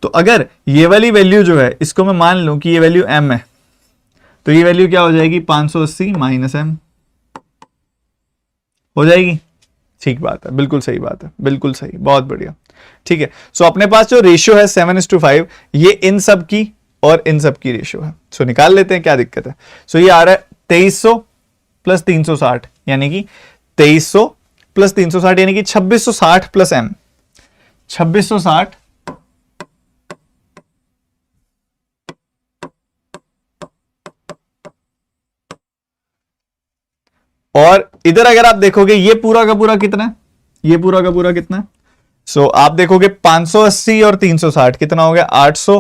तो अगर ये वाली वैल्यू जो है इसको मैं मान लूं कि ये वैल्यू m है, तो ये वैल्यू क्या हो जाएगी? 580 -m हो जाएगी। ठीक बात है, बिल्कुल सही बात है, बिल्कुल सही, बहुत बढ़िया, ठीक है। सो अपने पास जो रेशियो है 7:5, ये इन सब की और इन सब की रेशियो है। सो निकाल लेते हैं, क्या दिक्कत है। सो ये आ रहा है 2300 प्लस 360, यानी कि 2300 प्लस 360 यानी कि 2660 प्लस m, 2660 और इधर अगर आप देखोगे ये पूरा का पूरा कितना है? ये पूरा का पूरा कितना है? सो आप देखोगे 580 और 360 कितना हो गया? 800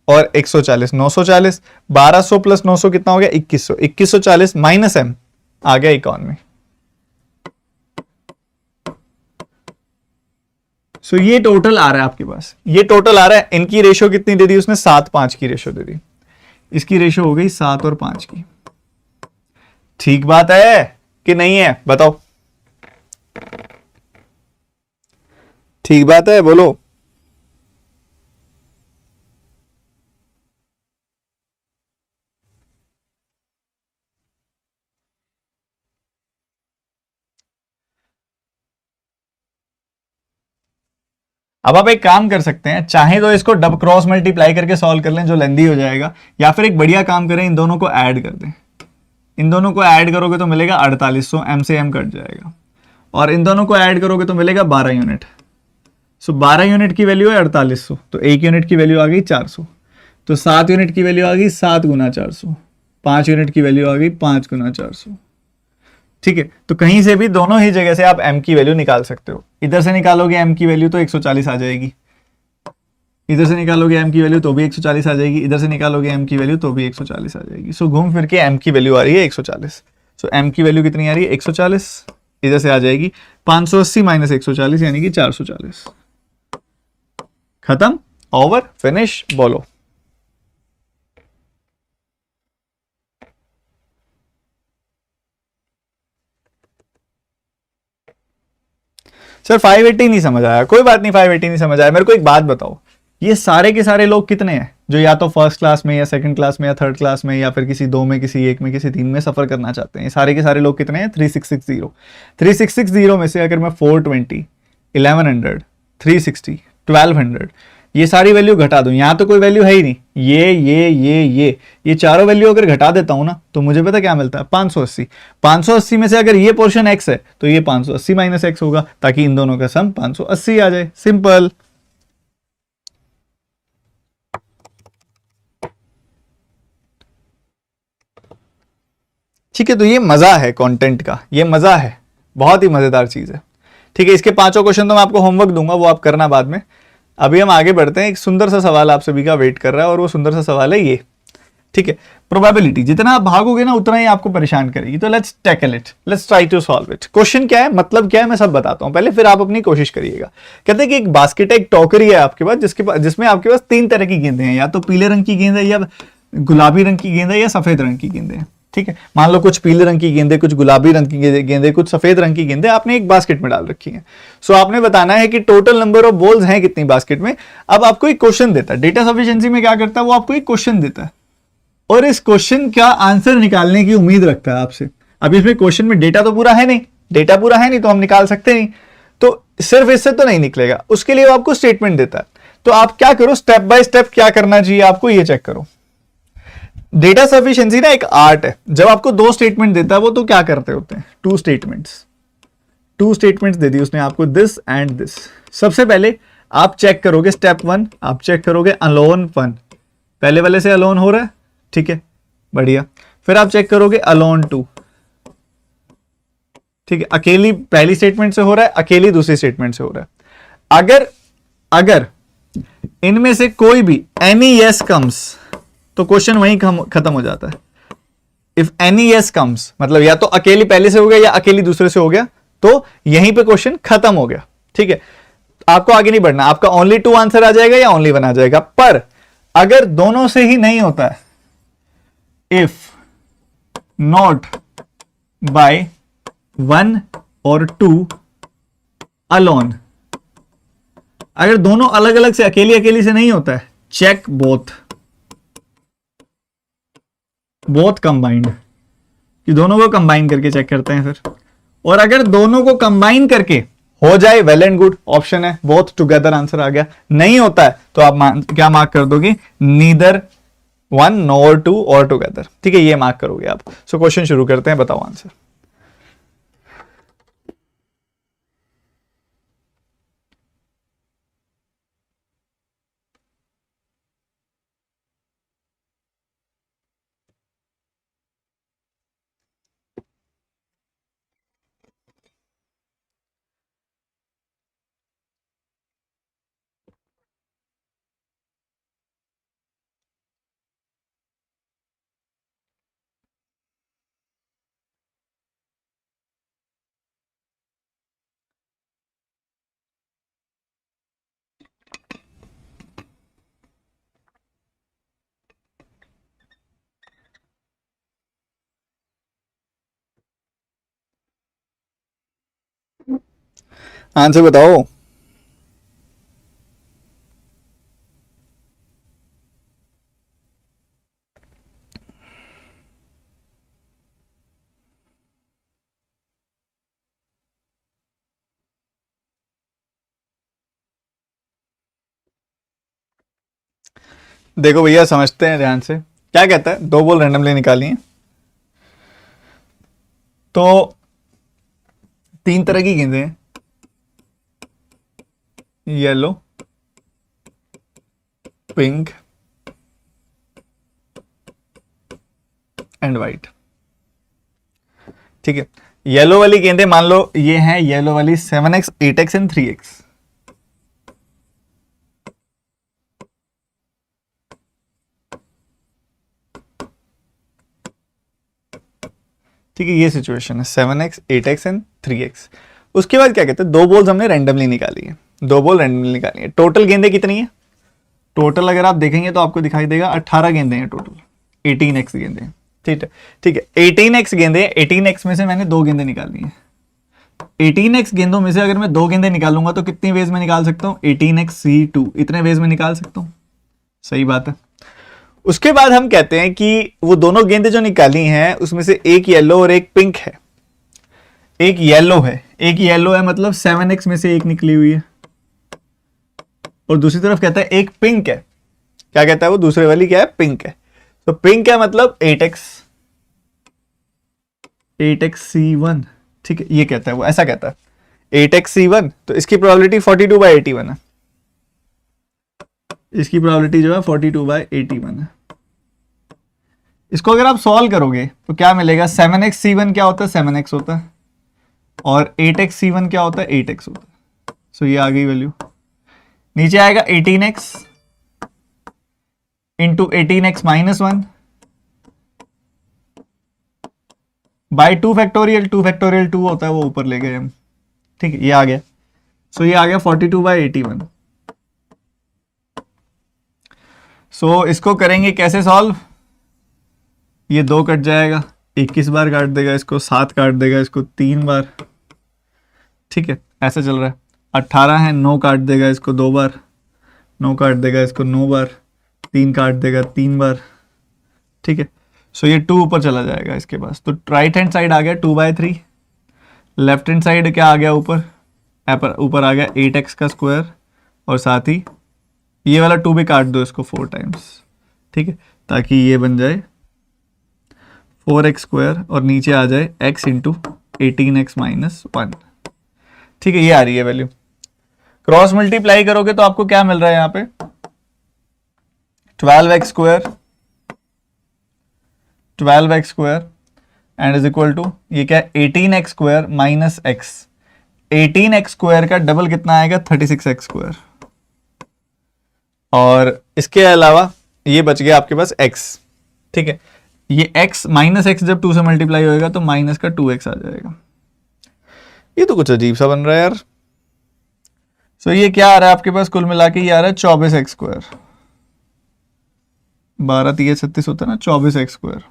और 140 940। 1200 प्लस 900 कितना हो गया? 2100। 2140 माइनस m आ गया इकोनॉमी। सो ये टोटल आ रहा है आपके पास, ये टोटल आ रहा है। इनकी रेशियो कितनी दे दी उसने? 7:5 की रेशियो दे दी। इसकी रेशियो हो गई 7 और 5 की। ठीक बात है कि नहीं है? बताओ, ठीक बात है, बोलो। अब आप एक काम कर सकते हैं, चाहे तो इसको डब क्रॉस मल्टीप्लाई करके सॉल्व कर लें जो लेंदी हो जाएगा, या फिर एक बढ़िया काम करें, इन दोनों को ऐड कर दें। इन दोनों को ऐड करोगे तो मिलेगा 4800, m से m कट जाएगा, और इन दोनों को ऐड करोगे तो मिलेगा 12 यूनिट। सो 12 यूनिट की वैल्यू है 4800, तो 1 यूनिट की वैल्यू आ गई 400, तो 7 यूनिट की वैल्यू आ गई 7 गुना 400, 5 यूनिट की वैल्यू आ गई 5 गुना 400, ठीक है। तो कहीं से भी दोनों ही जगह से आप m की वैल्यू निकाल सकते हो। इधर से निकालोगे m की वैल्यू तो 140 आ जाएगी, इधर से निकालोगे m की वैल्यू तो भी 140 आ जाएगी, इधर से निकालोगे m की वैल्यू तो भी 140 आ जाएगी। सो घूम फिर के m की वैल्यू आ रही है 140। सो m की वैल्यू कितनी आ रही है? 140। इधर से आ जाएगी 580 माइनस 140 यानी कि 440। खत्म, ओवर, फिनिश, बोलो। सर 580 नहीं समझ आया, कोई बात नहीं, 580 नहीं समझ आया। मेरे को एक बात बताओ, ये सारे के सारे लोग कितने हैं जो या तो फर्स्ट क्लास में या सेकंड क्लास में या थर्ड क्लास में या फिर किसी 2 में, किसी 1 में, किसी 3 में सफर करना चाहते हैं? सारे के सारे लोग कितने हैं? 3660। 3660 में से अगर मैं 420, 1100, 360, 1200 ये सारी वैल्यू घटा दूं, यहां तो कोई वैल्यू है ही नहीं, ये चारों वैल्यू अगर घटा देता हूं ना तो मुझे पता क्या मिलता है 580। 580 में से अगर ये पोर्शन x है तो ये 580 माइनस x होगा, ताकि इन दोनों का सम 580 आ जाए। सिंपल। ठीक है, तो ये मजा है कंटेंट का, ये मजा है, बहुत ही मजेदार चीज है। ठीक है, इसके पांचों क्वेश्चन तो मैं आपको होमवर्क दूंगा, वो आप करना बाद में। अभी हम आगे बढ़ते हैं, एक सुंदर सा सवाल आप सभी का वेट कर रहा है और वो सुंदर सा सवाल है ये। ठीक है, प्रोबेबिलिटी जितना आप भागोगे ना उतना ही आपको परेशान करेगी, तो let's tackle it, let's try to solve it. Question क्या है, मतलब क्या है, मैं सब बताता हूं पहले, फिर आप अपनी कोशिश करिएगा। कहते हैं कि एक बास्केट है, एक टोकरी है आपके पास, जिसमें आपके पास 3 तरह की गेंदें हैं, या तो पीले रंग की गेंद है, या गुलाबी रंग की गेंद है, या सफेद रंग की गेंदें हैं। ठीक है, मान लो कुछ पीले रंग की गेंदें, कुछ गुलाबी रंग की गेंदें, कुछ सफेद रंग की गेंदें आपने एक बास्केट में डाल रखी हैं। सो आपने बताना है कि टोटल नंबर ऑफ बॉल्स हैं कितनी बास्केट में। अब आपको एक क्वेश्चन देता है, डेटा सफिशिएंसी में क्या करता है, वो आपको एक क्वेश्चन देता है और इस क्वेश्चन का आंसर निकालने की उम्मीद रखता है आपसे। अब इसमें क्वेश्चन में डेटा तो पूरा है नहीं, डेटा पूरा है नहीं तो हम निकाल सकते नहीं, तो सिर्फ इससे तो नहीं निकलेगा, उसके लिए वो आपको स्टेटमेंट देता है। तो आप क्या करो, स्टेप बाय स्टेप क्या करना चाहिए आपको, ये चेक करो। डेटा सफिशिएंसी ना एक आर्ट है। जब आपको 2 स्टेटमेंट देता है वो, तो क्या करते होते हैं, 2 स्टेटमेंट्स दे दी उसने आपको, दिस एंड दिस। सबसे पहले आप चेक करोगे, स्टेप 1 आप चेक करोगे अलोन 1, पहले वाले से अलोन हो रहा है, ठीक है, बढ़िया। फिर आप चेक करोगे अलोन 2, ठीक है, अकेली पहली स्टेटमेंट से हो रहा है, अकेली दूसरी स्टेटमेंट से हो रहा है। अगर इनमें से कोई भी एनी यस कम्स तो क्वेश्चन वहीं खत्म हो जाता है। इफ एनी यस कम्स मतलब या तो अकेली पहले से हो गया या अकेली दूसरे से हो गया, तो यहीं पे क्वेश्चन खत्म हो गया। ठीक है, आपको आगे नहीं बढ़ना, आपका ओनली 2 आंसर आ जाएगा या ओनली 1 आ जाएगा। पर अगर दोनों से ही नहीं होता है, इफ नॉट बाय 1 और 2 अलोन, अगर दोनों अलग अलग से अकेली से नहीं होता है, चेक बोथ कंबाइंड, कि दोनों को कंबाइन करके चेक करते हैं फिर। और अगर दोनों को कंबाइन करके हो जाए, वेल एंड गुड, ऑप्शन है बोथ टुगेदर आंसर आ गया। नहीं होता है तो आप क्या मार्क कर दोगे, नीदर 1 नॉर 2 और टुगेदर। ठीक है, ये मार्क करोगे आप। सो क्वेश्चन शुरू करते हैं, बताओ आंसर। आंसर बताओ। देखो भैया, समझते हैं ध्यान से, क्या कहता है, 2 बॉल रैंडमली निकाली हैं, तो 3 तरह की गेंदें हैं, येलो, पिंक एंड वाइट। ठीक है, येलो वाली गेंदें मान लो ये हैं, येलो वाली 7x 8x एंड 3x। ठीक है, ये सिचुएशन है 7x 8x एंड 3x। उसके बाद क्या कहते हैं, 2 बॉल्स हमने रैंडमली निकाली है, 2 बॉल रैंडमली निकाली है। टोटल गेंदें कितनी है, टोटल अगर आप देखेंगे तो आपको दिखाई देगा 18 गेंदें हैं टोटल, 18x गेंदें। ठीक है, ठीक है, 18x गेंदें, 18x में से मैंने 2 गेंदें निकाली हैं। 18x गेंदों में से अगर मैं 2 गेंदें निकालूंगा तो कितनी वेज में निकाल सकता हूं, 18x-C2, इतने वेज में निकाल सकता हूं। सही बात है। उसके बाद हम कहते हैं कि वो दोनों गेंदें जो निकाली हैं उसमें से एक येलो और एक पिंक है। एक येलो है मतलब 7x में से एक निकली हुई है, और दूसरी तरफ कहता है एक पिंक है। क्या कहता है वो? दूसरे वाली क्या है? पिंक है। तो पिंक है मतलब 8x C1, ठीक है, ये कहता है वो, ऐसा कहता है 8x C1। तो इसकी प्रोबेबिलिटी 42/81 है, इसकी प्रोबेबिलिटी जो है 42/81 है। इसको अगर आप सॉल्व करोगे तो क्या मिलेगा? 7x C1 क्या होता है? 7x होता है, और 8x C1 क्या होता है? 8x होता है। सो ये आ गई वैल्यू। नीचे आएगा 18x into 18x minus 1 by 2 factorial, 2 factorial 2 होता है, वो ऊपर ले गए हम, ठीक है, ये आ गया। सो ये आ गया 42/81। सो इसको करेंगे कैसे सॉल्व? ये 2 कट जाएगा, 21 बार काट देगा इसको, 7 काट देगा इसको 3 बार, ठीक है, ऐसा चल रहा है। 18 है, 9 काट देगा इसको 2 बार, 9 काट देगा इसको 9 बार, 3 काट देगा 3 बार, ठीक है। सो ये 2 ऊपर चला जाएगा इसके पास। तो राइट हैंड साइड आ गया 2/3, लेफ्ट हैंड साइड क्या आ गया? ऊपर आ गया 8x का स्क्वायर, और साथ ही ये वाला 2 भी काट दो इसको 4 टाइम्स, ठीक है, ताकि ये बन जाए 4x स्क्वायर और नीचे आ जाए x इंटू 18x माइनस 1, ठीक है, ये आ रही है वैल्यू। क्रॉस मल्टीप्लाई करोगे तो आपको क्या मिल रहा है यहाँ पे? 12x square and is equal to ये क्या है? 18x square minus x। 18x square का डबल कितना आएगा? 36x square. और इसके अलावा ये बच गया आपके पास x, ठीक है। ये x माइनस x जब 2 से मल्टीप्लाई होएगा तो माइनस का 2x आ जाएगा। ये तो कुछ अजीब सा बन रहा है यार। सो ये क्या आ रहा है आपके पास? कुल मिला के ये आ रहा है 24x स्क्वायर। 12 3 36 होता है ना, 24x square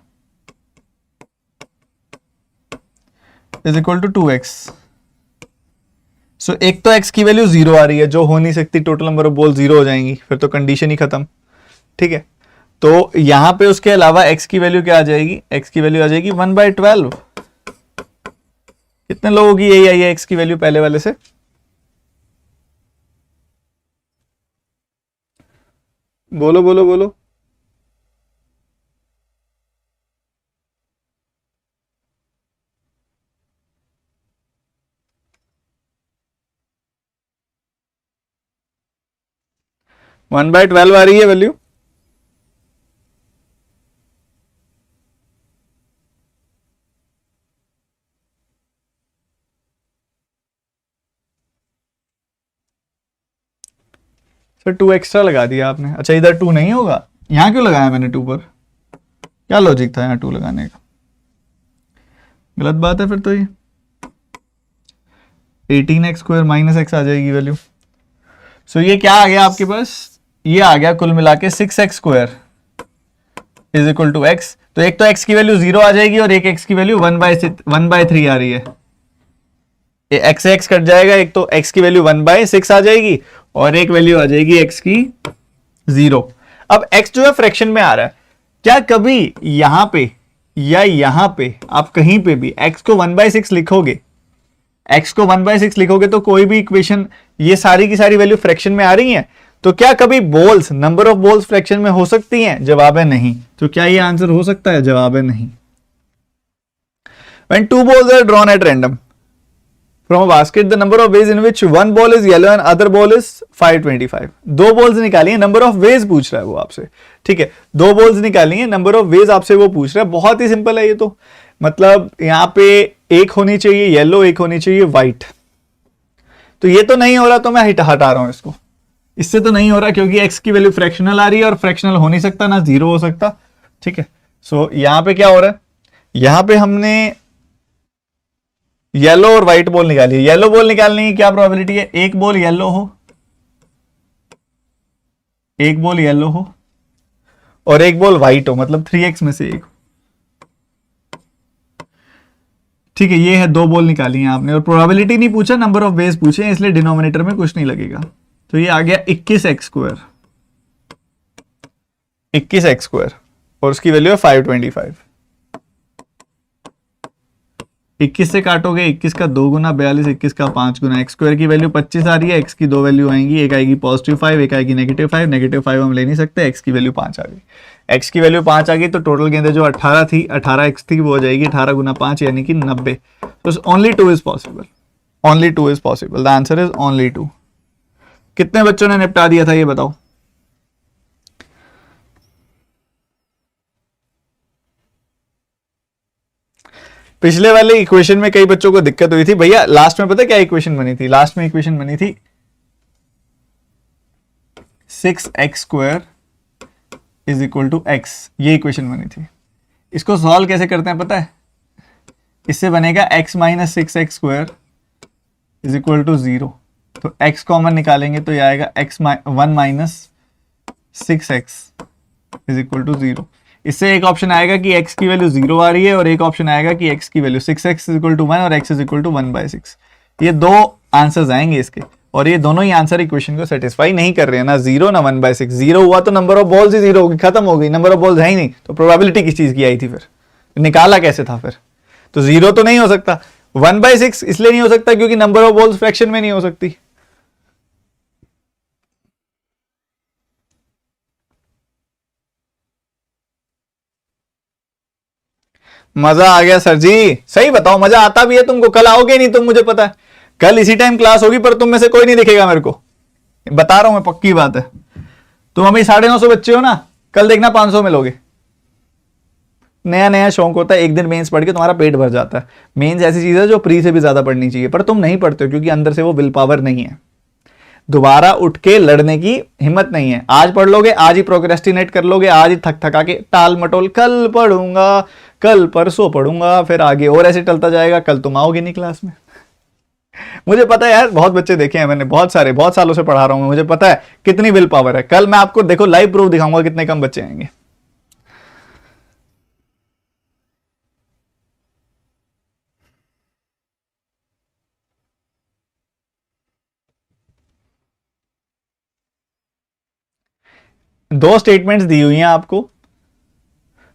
is equal to 2x। So एक तो x की वैल्यू 0 आ रही है, जो हो नहीं सकती, टोटल नंबर ऑफ बॉल 0 हो जाएंगी, फिर तो कंडीशन ही खत्म, ठीक है। तो यहां पे उसके अलावा x की वैल्यू क्या आ जाएगी? x की वैल्यू आ जाएगी 1/12। कितने लोगों की यही आई है x की वैल्यू पहले वाले से? बोलो बोलो बोलो। वन बाय 12 आ रही है वैल्यू। सर 2 एक्स्ट्रा लगा दिया आपने। अच्छा, इधर 2 नहीं होगा, यहां क्यों लगाया मैंने 2 पर? क्या लॉजिक था यहाँ 2 लगाने का? गलत बात है फिर तो। ये 18x स्क्वायर माइनस x आ जाएगी वैल्यू। सो ये क्या आ गया आपके पास? ये आ गया कुल मिला के 6x square is equal to x। तो एक तो x की वैल्यू 0 आ जाएगी और एक x की वैल्यू 1/3 आ रही है। ये x से x कट जाएगा, एक तो x की वैल्यू 1/6 आ जाएगी और एक वैल्यू आ जाएगी x की 0। अब x जो है फ्रैक्शन में आ रहा है, क्या कभी यहां पे या यहां पे आप कहीं पे भी x को 1/6 लिखोगे, x को 1/6 लिखोगे तो कोई भी इक्वेशन, ये सारी की सारी वैल्यू फ्रैक्शन में आ रही हैं, तो क्या कभी balls, number of balls fraction में हो सकती हैं? जवाब है नहीं। तो क्या ये आंसर हो सकता है? जवाब है नहीं। When 2 balls are drawn at random from a basket, the number of ways in which one ball is yellow and other ball is 525। 2 balls निकाली है, नंबर ऑफ वेज पूछ रहा है वो आपसे, ठीक है, 2 बॉल्स निकाली है, नंबर ऑफ वेज आपसे वो पूछ रहा है। बहुत ही सिंपल है ये तो, मतलब यहाँ पे एक होनी चाहिए येलो, एक होनी चाहिए व्हाइट। तो ये तो नहीं हो रहा, तो मैं हटा रहा हूं इसको, इससे तो नहीं हो रहा क्योंकि x की वैल्यू फ्रैक्शनल आ रही है और फ्रैक्शनल हो नहीं सकता, ना 0 हो सकता, ठीक है। सो यहां पे क्या हो रहा है? यहां पे हमने येलो और व्हाइट बॉल निकाली है। येलो बॉल निकालने की क्या प्रोबेबिलिटी है? एक बॉल येलो हो, एक बॉल येलो हो और एक बॉल व्हाइट हो, मतलब 3x में से एक, ठीक है। ये है 2 बॉल निकाली हैं आपने और प्रोबेबिलिटी नहीं पूछा, नंबर ऑफ वेज पूछे हैं, इसलिए डिनोमिनेटर में कुछ नहीं लगेगा। तो ये आ गया 21x स्क्वायर, 21x स्क्वायर और उसकी वैल्यू है 525। 21 से काटोगे, 21 का 2 गुना 42, 21 का 5 गुना, एक्स स्क्वायर की वैल्यू 25 आ रही है, एक्स की दो वैल्यू आएंगी, एक आएगी +5, एक आएगी -5, -5 हम ले नहीं सकते, एक्स की वैल्यू 5 आ गई। एक्स की वैल्यू 5 आ गई तो टोटल गेंदें जो 18 थी, 18 एक्स थी, वो हो जाएगी 18 गुना 5 यानी कि 90। तो only 2 is possible, only 2 is possible, the answer is only 2। कितने बच्चों ने निपटा दिया था ये बताओ? पिछले वाले इक्वेशन में कई बच्चों को दिक्कत हुई थी भैया। लास्ट में पता क्या इक्वेशन बनी थी? लास्ट में इक्वेशन बनी थी 6x² is equal to x, ये इक्वेशन बनी थी। इसको सॉल्व कैसे करते हैं पता है? इससे बनेगा x minus 6x² is equal to 0। तो x कॉमन निकालेंगे तो ये आएगा 1 minus 6x is equal to 0। इससे एक ऑप्शन आएगा कि x की वैल्यू 0 आ रही है और एक ऑप्शन आएगा कि x की value 6x is equal to 1 और x इज इक्वल टू 1/6। ये दो आंसर्स आएंगे इसके, और ये दोनों ही आंसर इक्वेशन को सेटिस्फाई नहीं कर रहे हैं, ना 0 ना 1/6। 0 हुआ तो नंबर ऑफ बॉल्स ही 0 होगी, खत्म हो गई, नंबर ऑफ बॉल्स है ही नहीं, तो प्रोबेबिलिटी किस चीज की आई थी? फिर निकाला कैसे था फिर? तो 0 तो नहीं हो सकता, 1/6 इसलिए नहीं हो सकता क्योंकि नंबर ऑफ बॉल्स फ्रैक्शन में नहीं हो सकती। मजा आ गया सर जी, सही बताओ मजा आता भी है तुमको? कल आओगे नहीं तुम, मुझे पता है कल इसी टाइम क्लास होगी, पर तुम में से कोई नहीं दिखेगा मेरे को, बता रहा हूं मैं, पक्की बात है। तुम अभी 950 बच्चे हो ना, कल देखना 500 मिलोगे। नया नया शौक होता है, एक दिन मेंस पढ़ के तुम्हारा पेट भर जाता है। मेंस ऐसी चीज है जो प्री से भी ज्यादा पढ़नी चाहिए, पर तुम नहीं पढ़ते हो क्योंकि अंदर से वो विल पावर नहीं है, दोबारा उठ के लड़ने की हिम्मत नहीं है। आज पढ़ लोगे, आज ही प्रोक्रेस्टिनेट कर लोगे, आज ही थक थका के टाल मटोल, कल पढ़ूंगा, कल परसों पढ़ूंगा, फिर आगे और ऐसे टलता जाएगा, कल तुम आओगे नहीं क्लास में। मुझे पता है यार, बहुत बच्चे देखे हैं मैंने, बहुत सारे, बहुत सालों से पढ़ा रहा हूं, मुझे पता है कितनी विल पावर है। कल मैं आपको देखो लाइव प्रूफ दिखाऊंगा कितने कम बच्चे आएंगे। दो स्टेटमेंट्स दी हुई हैं आपको,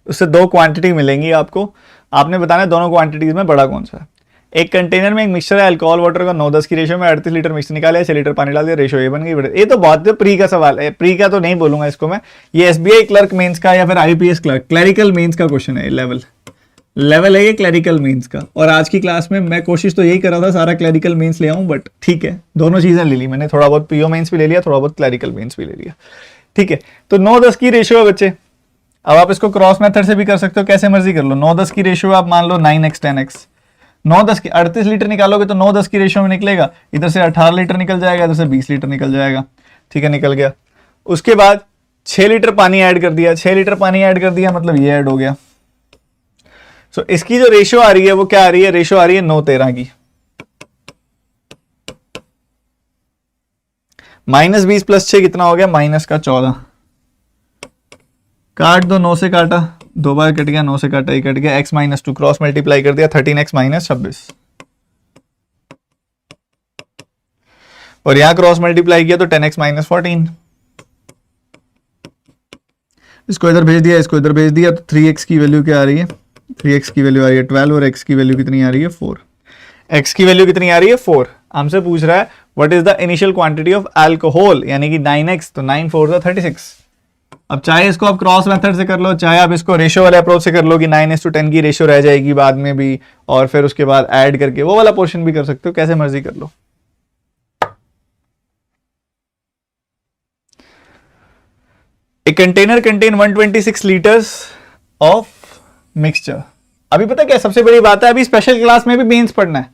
उससे दो क्वांटिटी मिलेंगी आपको, आपने बताना है दोनों क्वांटिटीज में बड़ा कौन सा है। एक कंटेनर में एक मिक्सचर है अल्कोहल वाटर का 9-10 की रेशियो में, 38 लीटर मिक्सचर निकाले, 6 लीटर पानी डाल दिया, रेशियो ये बन गई। ये तो बहुत प्री का सवाल है, प्री का तो नहीं बोलूंगा इसको मैं, ये एसबीआई क्लर्क मेंस का या फिर आईपीएस क्लर्क क्लरिकल मेंस का क्वेश्चन है, लेवल है ये क्लरिकल मेंस का। और आज की क्लास में मैं कोशिश तो यही कर रहा था सारा क्लरिकल मेंस ले आऊं, बट ठीक है दोनों चीजें ले ली मैंने, थोड़ा बहुत पीओ मेंस भी ले लिया, थोड़ा बहुत क्लरिकल मेंस भी ले लिया, ठीक है। तो 9-10 की रेशियो है बच्चे, अब आप इसको क्रॉस मेथड से भी कर सकते हो, कैसे मर्जी कर लो। 9-10 की रेशियो आप मान लो 9x 10x, 9-10 की 38 लीटर निकालोगे तो 9-10 की रेशियो में निकलेगा, इधर से 18 लीटर निकल जाएगा, इधर से 20 लीटर निकल जाएगा, ठीक है, निकल गया। उसके बाद 6 लीटर पानी ऐड कर दिया, 6 लीटर पानी ऐड कर दिया मतलब ये ऐड हो गया। सो इसकी जो रेशियो आ रही है वो क्या आ रही है? रेशियो आ रही है 9-13 की। -20 + 6 कितना हो गया? -14। काट दो, 9 से काटा, 2 बार कट गया, 9 से काटा, ये कट गया, x - 2 क्रॉस मल्टीप्लाई कर दिया, 13x - 26, और यहां क्रॉस मल्टीप्लाई किया तो 10x - 14। इसको इधर भेज दिया, इसको इधर भेज दिया, तो 3x की वैल्यू क्या आ रही है? 3x की वैल्यू आ रही है 12 और x की वैल्यू कितनी आ रही है? 4। x की वैल्यू कितनी आ रही है? 4। हमसे पूछ रहा है what is the initial quantity of alcohol, यानी कि 9x, तो 9 4 36। अब चाहे इसको आप क्रॉस मेथड से कर लो, चाहे आप इसको रेशियो वाले अप्रोच से कर लो कि 9:10 की रेशियो रह जाएगी बाद में भी, और फिर उसके बाद ऐड करके वो वाला पोर्शन भी कर सकते हो, कैसे मर्जी कर लो। A container contain 126 litres of mixture. अभी पता क्या सबसे बड़ी बात है, अभी स्पेशल क्लास में भी मेंस पढ़ना है।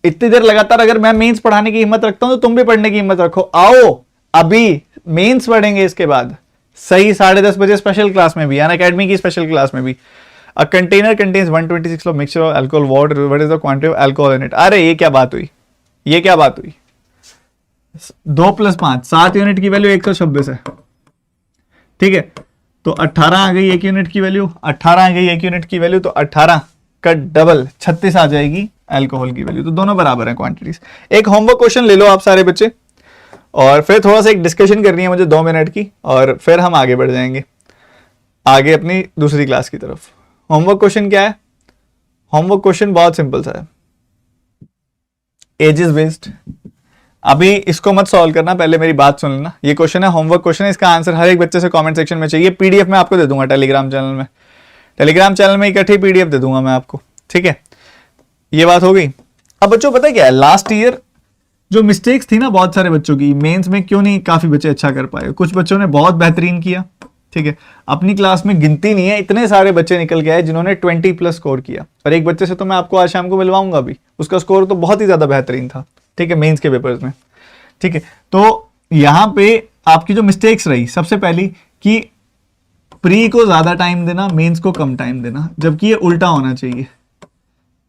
इतनी देर लगातार अगर मैं मेंस पढ़ाने की हिम्मत रखता हूं तो तुम भी पढ़ने की हिम्मत रखो। आओ अभी मेंस पढ़ेंगे, इसके बाद सही 10:30 बजे स्पेशल क्लास में भी, अन अकेडमी की स्पेशल क्लास में भी। A container contains 126 of mixture of alcohol water, what is the quantity of alcohol in it. अरे ये क्या बात हुई, ये क्या बात हुई? 2 + 5 7 यूनिट की वैल्यू 126 है, ठीक है। तो 18 आ गई 1 यूनिट की वैल्यू, 18 आ गई 1 यूनिट की वैल्यू, तो 18 का डबल 36 आ जाएगी अल्कोहल की वैल्यू। तो दोनों बराबर हैं क्वांटिटीज। एक होमवर्क क्वेश्चन ले लो आप सारे बच्चे, और फिर थोड़ा सा एक डिस्कशन करनी है मुझे 2 मिनट की, और फिर हम आगे बढ़ जाएंगे आगे अपनी दूसरी क्लास की तरफ। होमवर्क क्वेश्चन क्या है? होमवर्क क्वेश्चन बहुत सिंपल सा है, एज इज वेस्ट। अभी इसको मत सॉल्व करना, पहले मेरी बात सुन लेना। ये क्वेश्चन है, होमवर्क क्वेश्चन है, इसका आंसर हर एक बच्चे से कमेंट सेक्शन में चाहिए। पीडीएफ में आपको दे दूंगा टेलीग्राम चैनल में, टेलीग्राम चैनल में इकट्ठी पीडीएफ दे दूंगा मैं आपको, ठीक है। ये बात हो गई। अब बच्चों पता है क्या है, लास्ट ईयर जो मिस्टेक्स थी ना बहुत सारे बच्चों की, मेंस में क्यों नहीं काफी बच्चे अच्छा कर पाए। कुछ बच्चों ने बहुत बेहतरीन किया, ठीक है, अपनी क्लास में गिनती नहीं है, इतने सारे बच्चे निकल के आए जिन्होंने 20+ स्कोर किया। और एक बच्चे से तो मैं आपको आज शाम को मिलवाऊंगा अभी, उसका स्कोर तो बहुत ही ज्यादा बेहतरीन था, ठीक है, मेंस के पेपर्स में, ठीक है। तो यहां पे आपकी जो मिस्टेक्स रही, सबसे पहली कि प्री को ज्यादा टाइम देना, मेंस को कम टाइम देना, जबकि ये उल्टा होना चाहिए,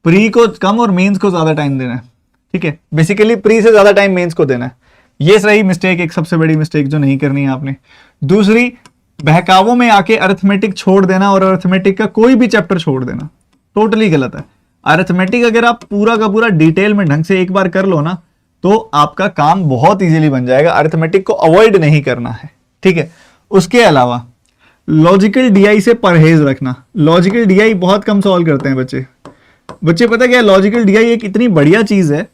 प्री को कम और मेंस को ज्यादा टाइम देना है, ठीक है। बेसिकली प्री से ज्यादा टाइम मेंस को देना है। ये सही मिस्टेक, एक सबसे बड़ी मिस्टेक जो नहीं करनी है आपने। दूसरी, बहकावों में आके अरिथमेटिक छोड़ देना और अरिथमेटिक का कोई भी चैप्टर छोड़ देना, टोटली गलत है। अरिथमेटिक अगर आप पूरा का पूरा डिटेल में ढंग से एक बार कर लो ना, तो आपका काम बहुत इजीली बन जाएगा। अरिथमेटिक को अवॉइड नहीं करना है, ठीक है। उसके अलावा लॉजिकल डीआई से परहेज रखना। लॉजिकल डीआई बहुत कम सॉल्व करते हैं बच्चे पता क्या है, लॉजिकल डीआई एक इतनी बढ़िया चीज है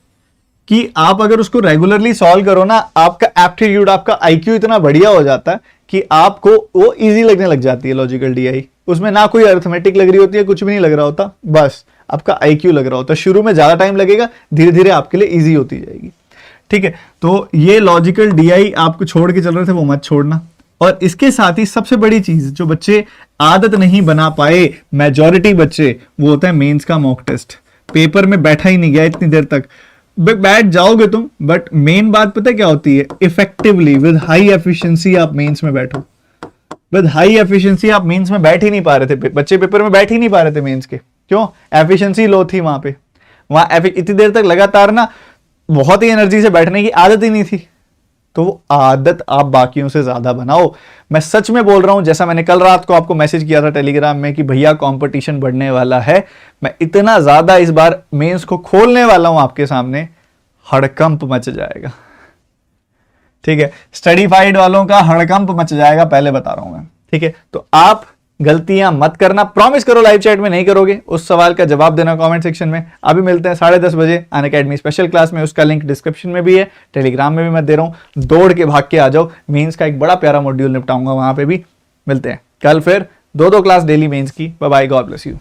कि आप अगर उसको रेगुलरली सॉल्व करो ना, आपका एप्टीट्यूड, आपका आईक्यू इतना बढ़िया हो जाता है कि आपको वो इजी लगने लग जाती है लॉजिकल डीआई। उसमें ना कोई अरिथमेटिक लग रही होती है, कुछ भी नहीं लग रहा होता, बस आपका आईक्यू लग रहा होता है। शुरू में ज्यादा टाइम लगेगा, धीरे धीरे आपके लिए इजी होती जाएगी, ठीक है। तो ये लॉजिकल डीआई आपको छोड़ के चल रहे थे, वो मत छोड़ना। और इसके साथ ही सबसे बड़ी चीज जो बच्चे आदत नहीं बना पाए, मेजॉरिटी बच्चे, वो होता है मेंस का मॉक टेस्ट। पेपर में बैठा ही नहीं गया इतनी देर तक, बैठ जाओगे तुम, बट मेन बात पता है क्या होती है, इफेक्टिवली विद हाई एफिशिएंसी आप मेंस में बैठो। विद हाई एफिशिएंसी आप मेंस में बैठ ही नहीं पा रहे थे, बच्चे पेपर में बैठ ही नहीं पा रहे थे मेंस के। क्यों? एफिशिएंसी लो थी वहां पे, वहां इतनी देर तक लगातार ना बहुत ही एनर्जी से बैठने की आदत ही नहीं थी। तो वो आदत आप बाकियों से ज्यादा बनाओ। मैं सच में बोल रहा हूं, जैसा मैंने कल रात को आपको मैसेज किया था टेलीग्राम में कि भैया कंपटीशन बढ़ने वाला है, मैं इतना ज्यादा इस बार मेंस को खोलने वाला हूं आपके सामने, हड़कंप मच जाएगा, ठीक है। स्टडीफाइड वालों का हड़कंप मच जाएगा, पहले बता रहा हूं मैं, ठीक है। तो आप गलतियां मत करना, प्रॉमिस करो लाइव चैट में नहीं करोगे। उस सवाल का जवाब देना कमेंट सेक्शन में। अभी मिलते हैं 10:30 बजे अनअकैडमी स्पेशल क्लास में, उसका लिंक डिस्क्रिप्शन में भी है, टेलीग्राम में भी मैं दे रहा हूं, दौड़ के भाग के आ जाओ। मेंस का एक बड़ा प्यारा मॉड्यूल निपटाऊंगा वहां पे भी। मिलते हैं कल फिर 2-2 क्लास डेली मेंस की। Bye bye, God bless you.